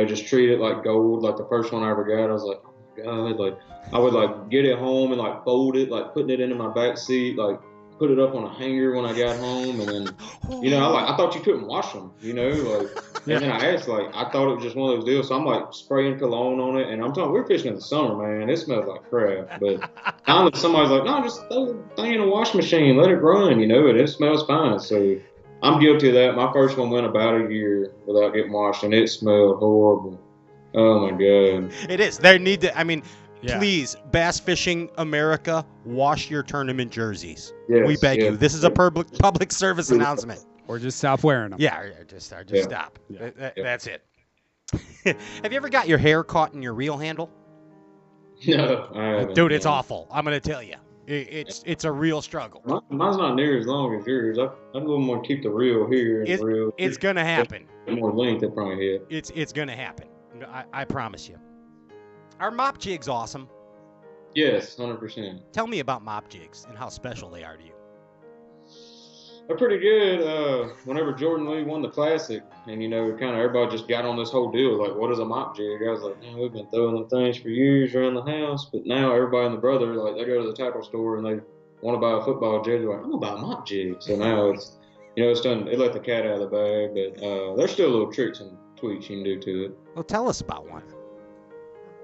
just treat it like gold. Like the first one I ever got, I was like, oh my God, like I would like get it home and like fold it, like putting it into my back seat, like put it up on a hanger when I got home, and then, I thought you couldn't wash them, like, and then I asked, like, I thought it was just one of those deals, so I'm like spraying cologne on it, and I'm talking, we're fishing in the summer, man, it smells like crap, but finally somebody's like, no, just throw the thing in a wash machine, let it run, and it smells fine, so I'm guilty of that. My first one went about a year without getting washed, and it smelled horrible. Oh my God. It is. They need to, please, Bass Fishing America, wash your tournament jerseys. Yes, we beg you. This is a public service announcement. Or just stop wearing them. Yeah, just stop. Yeah. That's it. Have you ever got your hair caught in your reel handle? No, I haven't. Dude, it's awful. I'm going to tell you. It's a real struggle. Mine's not near as long as yours. I'm a little more keep the reel here. And the reel. It's going to happen. More length, it probably hit. It's going to happen. I promise you. Are mop jigs awesome? Yes, 100%. Tell me about mop jigs and how special they are to you. They're pretty good. Whenever Jordan Lee won the Classic, and kind of everybody just got on this whole deal, like, what is a mop jig? I was like, man, we've been throwing them things for years around the house, but now everybody and the brother, like, they go to the tackle store and they want to buy a football jig. They're like, I'm gonna buy a mop jig. So now it's, it's done. It let the cat out of the bag, but there's still little tricks and tweaks you can do to it. Well, tell us about one.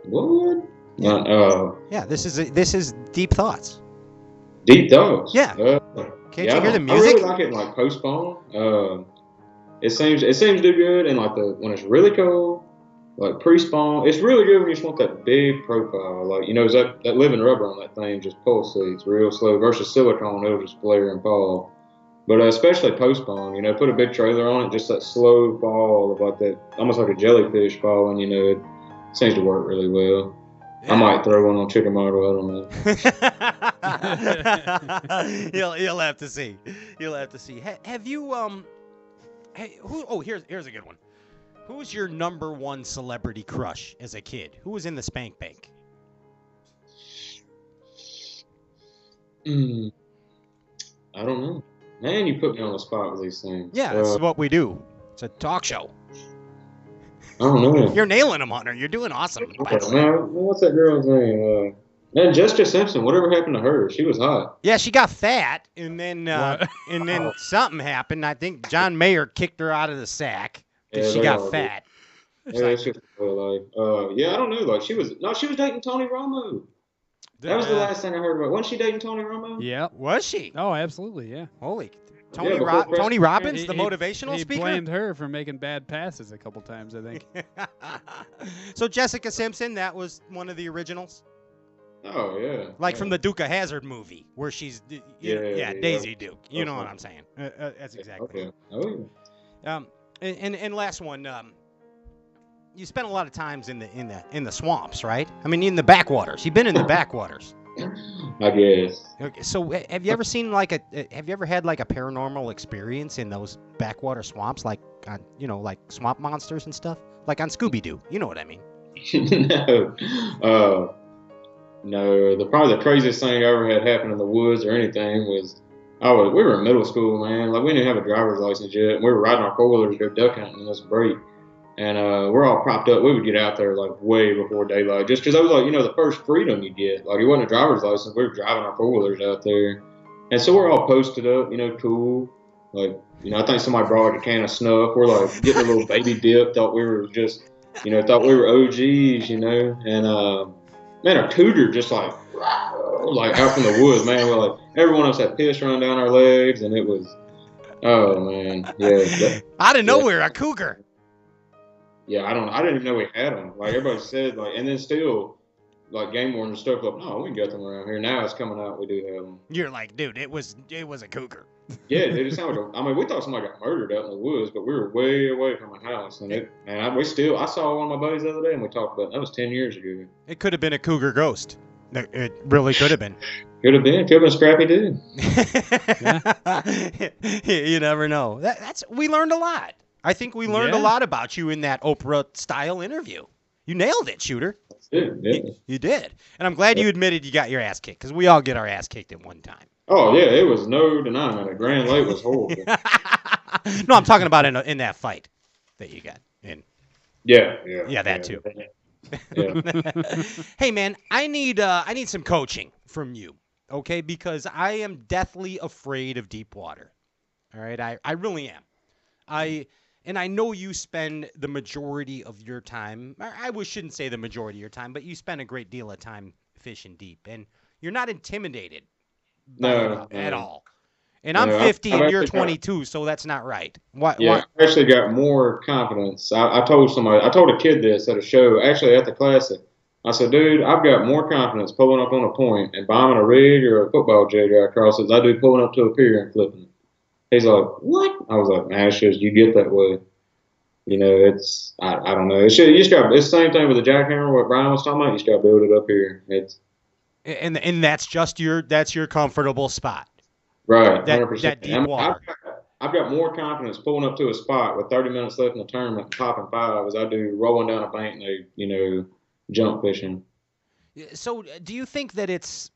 What? Yeah, this is Deep Thoughts. Deep Thoughts? Yeah. Can't you hear the I music? really like it in like post-spawn. It seems to do good, and like when it's really cold, like pre-spawn, it's really good when you just want that big profile. Like that living rubber on that thing just pulsates real slow versus silicone, it'll just flare and fall. But especially post-spawn, put a big trailer on it, just that slow fall of like that, almost like a jellyfish falling. It seems to work really well. Yeah. I might throw one on Chicken Model. I don't know. You'll have to see. You'll have to see. Have you here's a good one. Who's your number one celebrity crush as a kid? Who was in the Spank Bank? I don't know. Man, you put me on the spot with these things. Yeah, that's what we do. It's a talk show. I don't know. You're nailing them, Hunter. You're doing awesome. Man, what's that girl's name? Man, Jessica Simpson. Whatever happened to her? She was hot. Yeah, she got fat, and then something happened. I think John Mayer kicked her out of the sack because she got fat. Yeah, it's just I don't know. Like she was dating Tony Romo. That was the last thing I heard about. Wasn't she dating Tony Romo? Yeah. Was she? Oh, absolutely. Yeah. Holy. Tony Robbins, the motivational speaker? He blamed her for making bad passes a couple times, I think. So Jessica Simpson, that was one of the originals? Oh, yeah. Like from the Duke of Hazzard movie, where she's, Daisy Duke. You know what I'm saying. That's exactly it. Oh, yeah. And last one, you spent a lot of times in the swamps, right? I mean, in the backwaters. You've been in the backwaters. I guess. Okay, so have you ever seen have you ever had like a paranormal experience in those backwater swamps, like like swamp monsters and stuff, like on Scooby-Doo? You know what I mean? No. Probably the craziest thing I ever had happen in the woods or anything was we were in middle school, man. Like we didn't have a driver's license yet, and we were riding our four-wheelers to go duck hunting in this break. And we're all propped up. We would get out there like way before daylight, just because that was like the first freedom you get. Like it wasn't a driver's license. We were driving our four-wheelers out there, and so we're all posted up, cool. Like I think somebody brought like a can of snuff. We're like getting a little baby dip. Thought we were just thought we were OGs, And man, a cougar just like out from the woods, man. We're like everyone else had piss running down our legs, and it was man, yeah. Out of nowhere, a cougar. Yeah, I didn't even know we had them. Like everybody said, and then still, like game wardens and stuff. Like, no, we can get them around here. Now it's coming out. We do have them. You're like, dude, it was a cougar. Yeah, dude, it sounded like we thought somebody got murdered out in the woods, but we were way away from a house, and I saw one of my buddies the other day, and we talked about it. That was 10 years ago. It could have been a cougar ghost. It really could have been. Could have been. Could have been Scrappy Dude. You never know. We learned a lot. I think we learned a lot about you in that Oprah-style interview. You nailed it, Shooter. You did. And I'm glad you admitted you got your ass kicked, because we all get our ass kicked at one time. Oh, yeah, it was no denying it. Grand Lake was horrible. No, I'm talking about in that fight that you got in. Yeah, that too. Yeah. Hey, man, I need some coaching from you, okay? Because I am deathly afraid of deep water. All right, I really am. I know you spend the majority of your time. Shouldn't say the majority of your time, but you spend a great deal of time fishing deep, and you're not intimidated by it at all. And I'm 50 and you're 22, so that's not right. Why? I actually got more confidence. I told a kid this at a show, actually at the Classic. I said, dude, I've got more confidence pulling up on a point and bombing a rig or a football jig across as I do pulling up to a pier and flipping it. He's like, what? I was like, man, it's just you get that way. You know, it's I don't know. It's the same thing with the jackhammer. What Brian was talking about, you just got to build it up here. And that's just your comfortable spot. Right, 100%. That deep water. I've got more confidence pulling up to a spot with 30 minutes left in the tournament and popping 5 as I do rolling down a bank and jump fishing. So, do you think that it's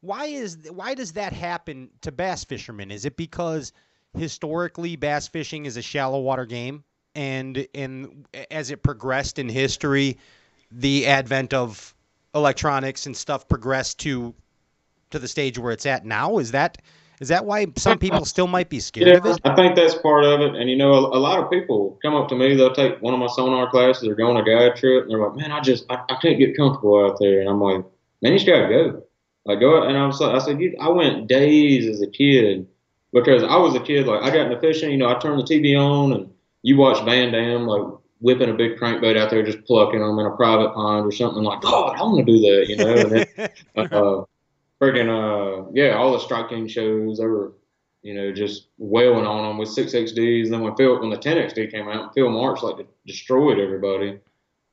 why does that happen to bass fishermen? Is it because historically bass fishing is a shallow water game, and as it progressed in history, the advent of electronics and stuff progressed to the stage where it's at now? Is that why some people still might be scared of it? I think that's part of it. And, a lot of people come up to me. They'll take one of my sonar classes or go on a guide trip, and they're like, man, I can't get comfortable out there. And I'm like, man, you just got to go. Like, go. And I said, I went days as a kid because I was a kid. Like, I got into fishing. I turned the TV on, and you watch Van Damme, like, whipping a big crankbait out there, just plucking them in a private pond or something. Like, God, I want to do that, And then, friggin', all the Strike King shows, they were, just wailing on them with 6XDs. And then when the 10XD came out, Phil Marks, destroyed everybody.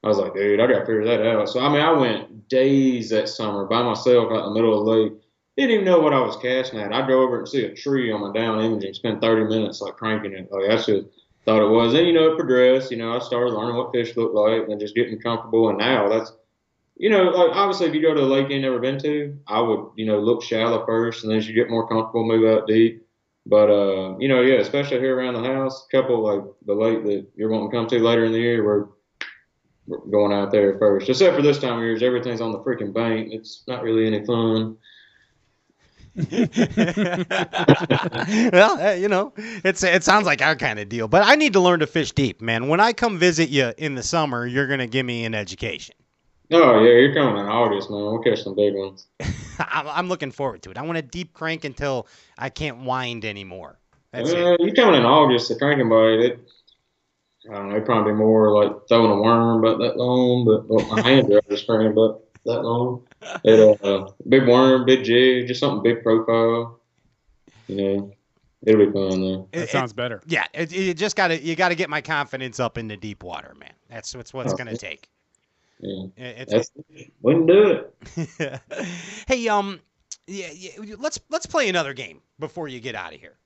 I was like, dude, I got to figure that out. So, I went days that summer by myself out in the middle of the lake. Didn't even know what I was casting at. I'd go over and see a tree on my down imaging, spend 30 minutes, cranking it. That's just thought it was. And, it progressed. I started learning what fish look like and just getting comfortable. And now that's, obviously, if you go to a lake you've never been to, I would, look shallow first, and then as you get more comfortable, move out deep. But, especially here around the house, a couple like the lake that you're wanting to come to later in the year, we're going out there first. Except for this time of year, everything's on the freaking bank. It's not really any fun. Well, it sounds like our kind of deal. But I need to learn to fish deep, man. When I come visit you in the summer, you're going to give me an education. Oh, yeah, you're coming in August, man. We'll catch some big ones. I'm looking forward to it. I want to deep crank until I can't wind anymore. That's it. You're coming in August, the cranking bite, I don't know, it'd probably be more like throwing a worm about that long, but my hands are just cranking about that long. Big worm, big jig, just something big profile. It'll be fun though. That sounds better. Yeah, you gotta get my confidence up in the deep water, man. That's what it's gonna take. Yeah, we can do it. Hey, let's play another game before you get out of here.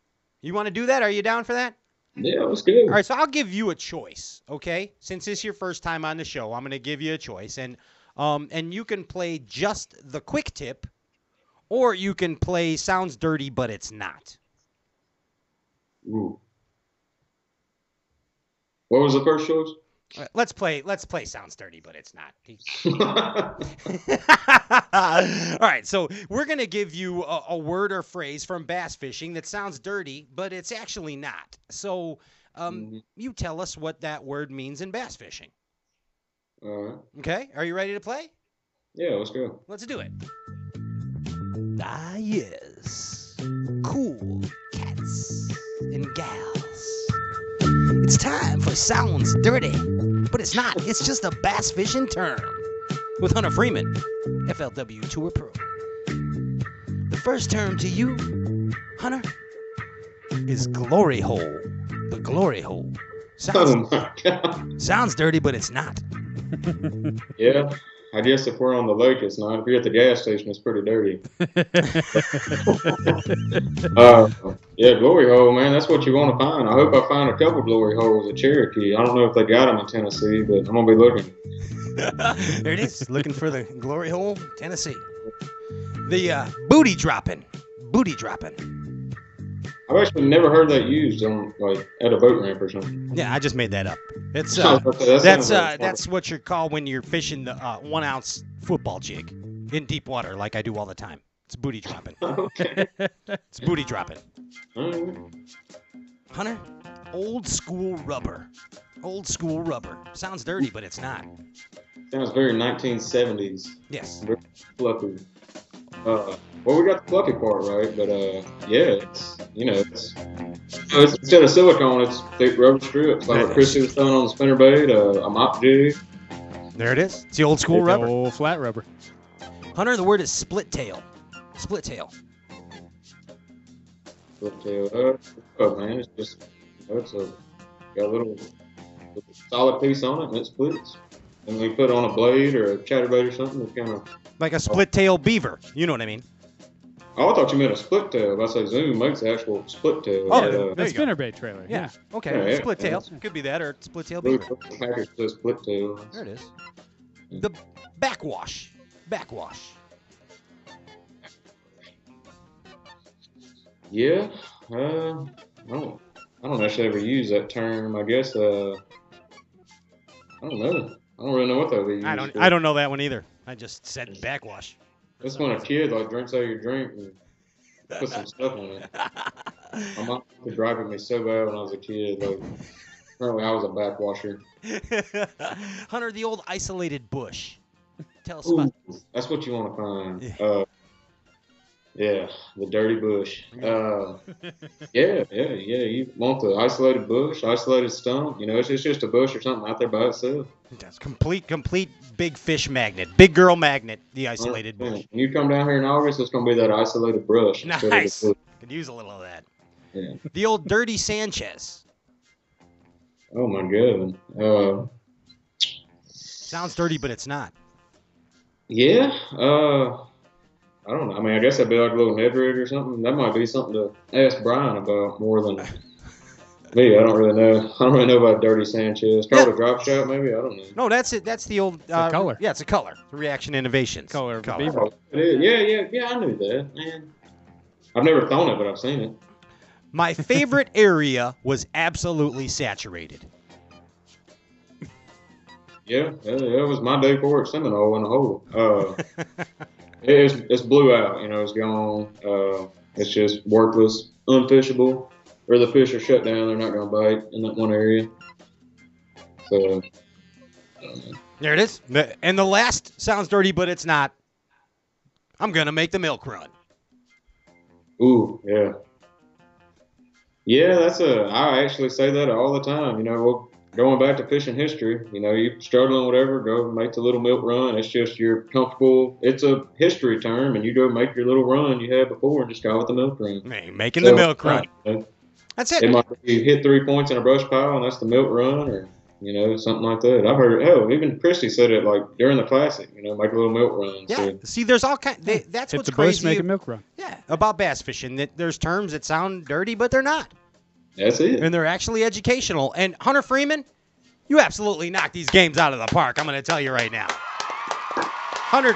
You want to do that? Are you down for that? Yeah, let's go. All right, so I'll give you a choice, okay? Since it's your first time on the show, I'm going to give you a choice, and you can play just the quick tip, or you can play sounds dirty but it's not. Ooh. What was the first choice? Let's play sounds dirty but it's not. All right, so we're going to give you a word or phrase from bass fishing that sounds dirty but it's actually not. So you tell us what that word means in bass fishing. All right. Okay, are you ready to play? Yeah, let's go. Let's do it. Ah, yes. Cool cats and gals. It's time for Sounds Dirty, but it's not. It's just a bass fishing term. With Hunter Freeman, FLW Tour Pro. The first term to you, Hunter, is glory hole. The glory hole. Sounds dirty, but it's not. Yeah, I guess if we're on the lake, it's not. If you're at the gas station, it's pretty dirty. Yeah, glory hole, man. That's what you want to find. I hope I find a couple glory holes at Cherokee. I don't know if they got them in Tennessee, but I'm going to be looking. There it is. Looking for the glory hole, Tennessee. The booty dropping. Booty dropping. I've actually never heard that used on like at a boat ramp or something. Yeah, I just made that up. It's That that's what you're called when you're fishing the 1 ounce football jig in deep water, like I do all the time. It's booty dropping. Okay. It's booty dropping. Alright. Hunter, old school rubber. Old school rubber. Sounds dirty, but it's not. Sounds very 1970s. Yes. Very fluffy. Well, we got the fluffy part right, but yeah, it's it's instead of silicone, it's thick rubber strips like what Chrissy was throwing on the spinnerbait, a mop jig. There it is. It's the old school rubber. Old flat rubber. Hunter, the word is split tail. Split tail. Split tail. Oh man, it's just got a little solid piece on it and it splits. And we put it on a blade or a chatterbait or something. It kind of like a split tail beaver. You know what I mean? Oh, I thought you meant a split tail. I say Zoom makes the actual split tail. Oh, the spinnerbait trailer. Yeah. Okay. Yeah, split tail. Could be that or split tail beaver. Package says split tail. There it is. The backwash. Backwash. Yeah. I don't actually ever use that term. I guess I don't know. I don't really know what that would be. I don't know that one either. I just said backwash. That's when a kid like drinks out of your drink and put some stuff on it. My mom was driving me so bad when I was a kid. Like apparently I was a backwasher. Hunter, the old isolated bush. Tell us about. That's what you want to find. Yeah, the dirty bush. Yeah. You want the isolated bush, isolated stump. It's just a bush or something out there by itself. That's complete big fish magnet, big girl magnet. The isolated bush. When you come down here in August, it's gonna be that isolated brush. Nice. Could use a little of that. Yeah. The old dirty Sanchez. Oh my God. Sounds dirty, but it's not. Yeah. I don't know. I mean, I guess that'd be like a little head rig or something. That might be something to ask Brian about more than me. I don't really know. I don't really know about Dirty Sanchez. Called a drop shot, maybe? I don't know. No, that's it. That's the old color. Yeah, it's a color. The Reaction Innovations. Color of the color. beaver. Oh, it is. Yeah, I knew that, man. I've never thrown it, but I've seen it. My favorite area was absolutely saturated. Yeah, it was my day for it. Seminole in the hole. It's blew out. It's gone. It's just worthless, unfishable. Or the fish are shut down. They're not going to bite in that one area. So, there it is. And the last sounds dirty, but it's not. I'm going to make the milk run. Ooh, yeah. Yeah, I actually say that all the time. Going back to fishing history, you struggling, whatever, go make the little milk run. It's just you're comfortable. It's a history term, and you go make your little run you had before and just call it the milk run. Man, making the milk run. That's it. It might be you hit 3 points in a brush pile, and that's the milk run, or something like that. I've heard. Hell, even Christy said it like during the classic. Make a little milk run. Yeah. So. See, there's all kind. That's what's it's a crazy. Bush making milk run. Yeah, about bass fishing. That there's terms that sound dirty, but they're not. That's it. And they're actually educational. And Hunter Freeman, you absolutely knocked these games out of the park. I'm going to tell you right now. 100%.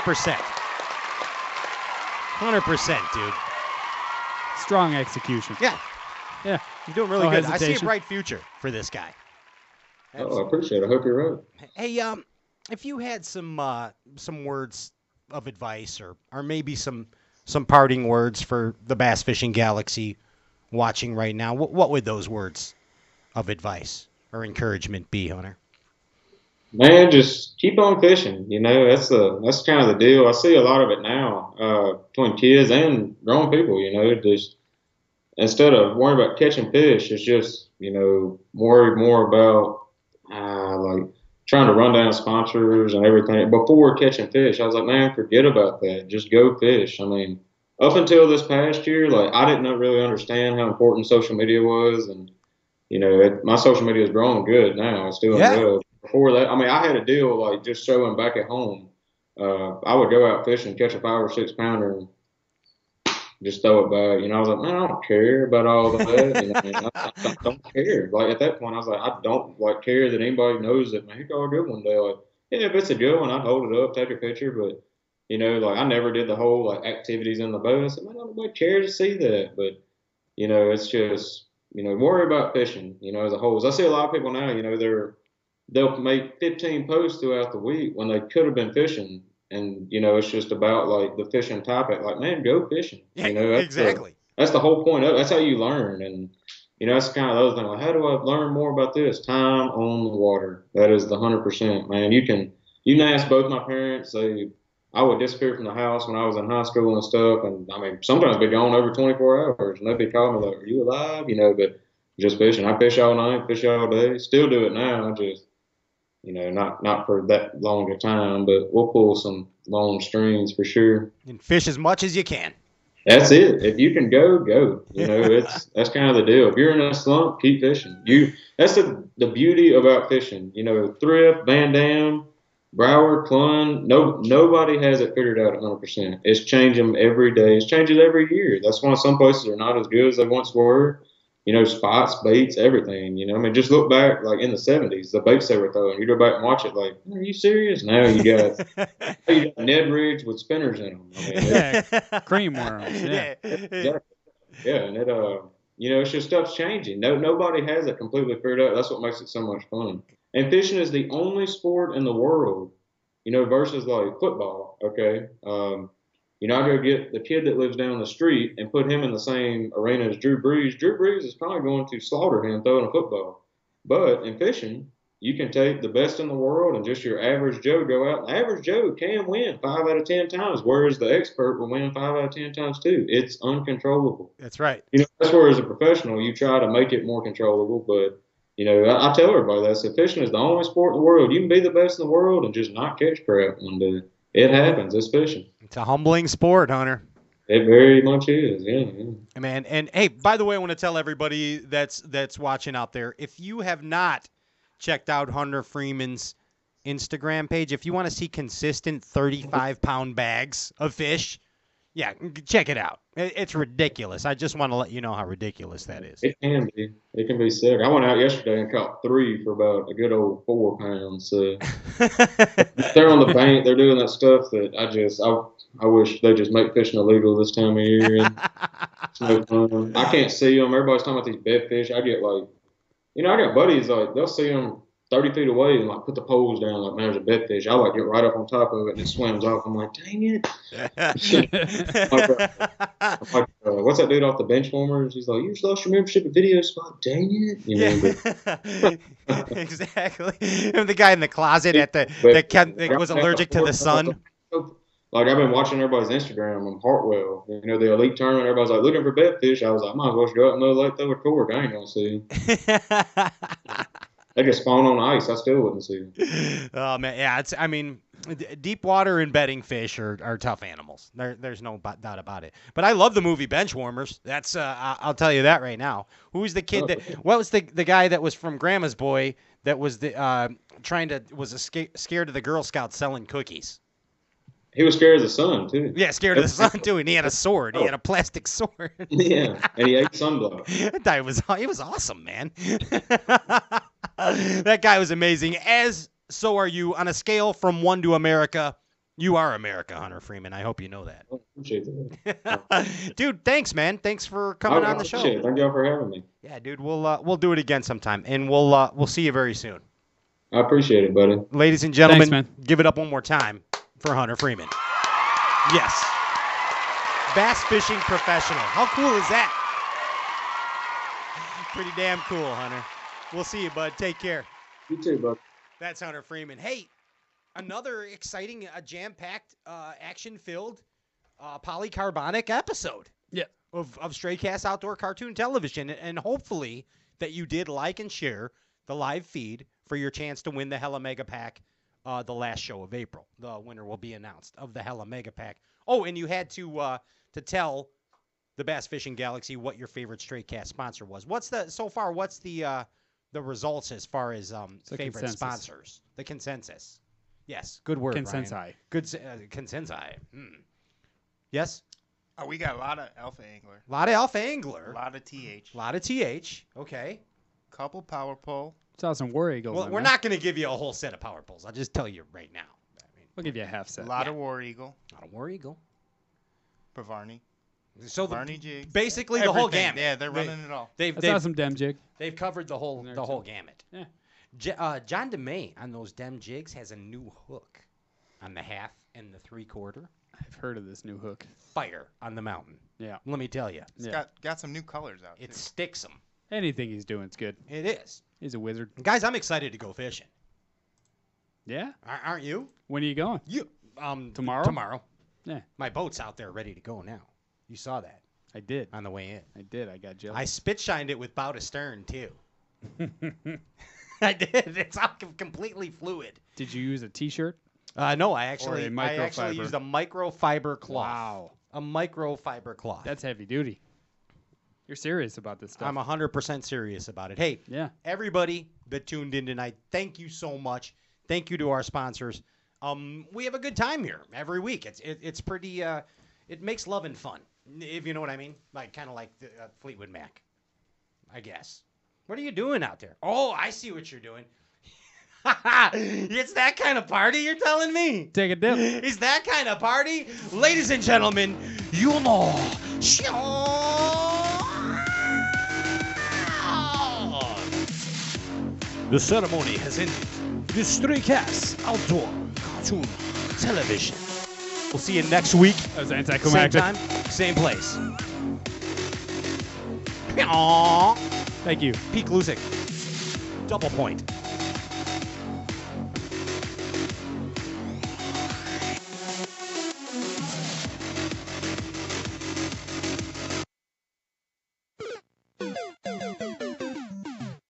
100%, dude. Strong execution. Yeah. Yeah. You're doing really No good. I see a hesitation. bright future for this guy. Oh, I appreciate it. I hope you're right. Hey, if you had some words of advice or maybe some parting words for the bass fishing galaxy watching right now, what would those words of advice or encouragement be, Hunter? Man, just keep on fishing. That's kind of the deal. I see a lot of it now between kids and grown people. Just instead of worrying about catching fish, it's just worried more about like trying to run down sponsors and everything before catching fish. I was like, man, forget about that. Just go fish. I mean, up until this past year, like I didn't really understand how important social media was, and my social media is growing good now. It's doing well. Before that, I mean, I had a deal like just showing back at home. I would go out fishing, catch a 5 or 6 pounder, and just throw it back. I was like, man, I don't care about all that. I don't care. Like at that point, I was like, I don't care that anybody knows that. Man, he got a good one day. Like Yeah, if it's a good one, I'd hold it up, take a picture. But like I never did the whole like activities in the boat. I said, man, nobody cares to see that. But it's just worry about fishing. As a whole. As I see a lot of people now, they'll make 15 posts throughout the week when they could have been fishing. And, it's just about like the fishing topic. Like, man, go fishing. Yeah, That's exactly. That's the whole point of it. That's how you learn. And, that's kind of the other thing. Like, how do I learn more about this? Time on the water. That is the 100%, man. You can ask both my parents. I would disappear from the house when I was in high school and stuff. And I mean, sometimes I'd be gone over 24 hours and they'd be calling me like, are you alive? But just fishing. I fish all night, fish all day. Still do it now. I just, not for that long a time, but we'll pull some long strings for sure. And fish as much as you can. That's it. If you can go. That's kind of the deal. If you're in a slump, keep fishing. That's the beauty about fishing. Thrift, Van Dam, Broward, Clun, nobody has it figured out 100%. It's changing every day. It changes every year. That's why some places are not as good as they once were. Spots, baits, everything. Just look back, like in the 70s, the baits they were throwing. You go back and watch it, like, are you serious? Now you got Ned rigs with spinners in them. Cream worms. Yeah. Exactly. Yeah, and it's just stuff's changing. Nobody has it completely figured out. That's what makes it so much fun. And fishing is the only sport in the world, versus like football. Okay. I go get the kid that lives down the street and put him in the same arena as Drew Brees. Drew Brees is probably going to slaughter him throwing a football. But in fishing, you can take the best in the world and just your average Joe go out. The average Joe can win 5 out of 10 times, whereas the expert will win 5 out of 10 times too. It's uncontrollable. That's right. That's where as a professional, you try to make it more controllable. But, I tell everybody that fishing is the only sport in the world. You can be the best in the world and just not catch crap one day. It happens. It's fishing. It's a humbling sport, Hunter. It very much is, yeah. Man, and hey, by the way, I want to tell everybody that's watching out there, if you have not checked out Hunter Freeman's Instagram page, if you want to see consistent 35-pound bags of fish, yeah, check it out. It's ridiculous. I just want to let you know how ridiculous that is. It can be. It can be sick. I went out yesterday and caught 3 for about a good old 4 pounds. So they're on the bank. They're doing that stuff that I wish they just make fishing illegal this time of year. And it's no fun. I can't see them. Everybody's talking about these bedfish. I get like, I got buddies like they'll see them 30 feet away and like put the poles down like, man, there's a bedfish. I like get right up on top of it and it swims off. I'm like, dang it. What's that dude off the bench warmers? He's like, you just lost your membership at Video Spot. Dang it. Exactly. And the guy in the closet that was allergic to the sun. Like I've been watching everybody's Instagram on Hartwell, the elite tournament. Everybody's like looking for bedfish. I was like, I might as well go out in the lake, throw a cork. I ain't gonna see them. They just spawn on ice. I still wouldn't see them. Oh man, yeah. Deep water and bedding fish are tough animals. There's no doubt about it. But I love the movie Benchwarmers. That's I'll tell you that right now. Who's the kid what was the guy that was from Grandma's Boy that was scared of the Girl Scouts selling cookies? He was scared of the sun, too. Yeah, scared of the sun, too, and he had a sword. He had a plastic sword. Yeah, and he ate sunblock. That guy he was awesome, man. That guy was amazing, so are you. On a scale from 1 to America, you are America, Hunter Freeman. I hope you know that. I appreciate that. Dude, thanks, man. Thanks for coming on the show. It. Thank y'all for having me. Yeah, dude, we'll do it again sometime, and we'll see you very soon. I appreciate it, buddy. Ladies and gentlemen, thanks, man. Give it up one more time for Hunter Freeman. Yes. Bass fishing professional. How cool is that? Pretty damn cool, Hunter. We'll see you, bud. Take care. You too, bud. That's Hunter Freeman. Hey, another exciting, jam-packed, action-filled, polycarbonic episode. Yeah. Of Straycast Outdoor Cartoon Television. And hopefully that you did like and share the live feed for your chance to win the Hella Mega Pack the last show of April. The winner will be announced of the Hella Mega Pack. Oh, and you had to tell the Bass Fishing Galaxy what your favorite Straycast sponsor was. What's the results as far as favorite consensus. Sponsors? The consensus. Yes, good word, Consensi. Brian. Good consensi. Yes? Oh, we got a lot of Alpha Angler. A lot of Alpha Angler. A lot of TH. A lot of TH. Okay. Couple power pole. Saw some War Eagle. Well, we're not going to give you a whole set of power poles. I'll just tell you right now. We'll give you a half set. A lot of War Eagle. A lot of War Eagle. Bavarni. So Barney jigs. Basically the whole Everything. Gamut. Yeah, they're running it all. I saw some dem jig. They've covered the whole gamut. Yeah. John DeMay on those dem jigs has a new hook on the 1/2 and the 3/4. I've heard of this new hook. Fire on the mountain. Yeah. Let me tell you. It's got some new colors out. It too. sticks them. Anything he's doing is good. It is. He's a wizard. Guys, I'm excited to go fishing. Yeah. Aren't you? When are you going? Tomorrow? Tomorrow. Yeah. My boat's out there ready to go now. You saw that. I did. On the way in. I did. I got jealous. I spit shined it with bow to stern, too. I did. It's all completely fluid. Did you use a T-shirt? No, I actually used a microfiber cloth. Wow. A microfiber cloth. That's heavy duty. You're serious about this stuff. I'm 100% serious about it. Hey, everybody that tuned in tonight, thank you so much. Thank you to our sponsors. We have a good time here every week. It's pretty. It makes loving fun, if you know what I mean. Kind of like the, Fleetwood Mac, I guess. What are you doing out there? Oh, I see what you're doing. It's that kind of party, you're telling me? Take a dip. It's that kind of party? Ladies and gentlemen, you know. The ceremony has ended. It is Stray Cats Outdoor Cartoon Television. We'll see you next week. That was anticlimactic. Same time, same place. Thank you. Pete Glusick. Double point.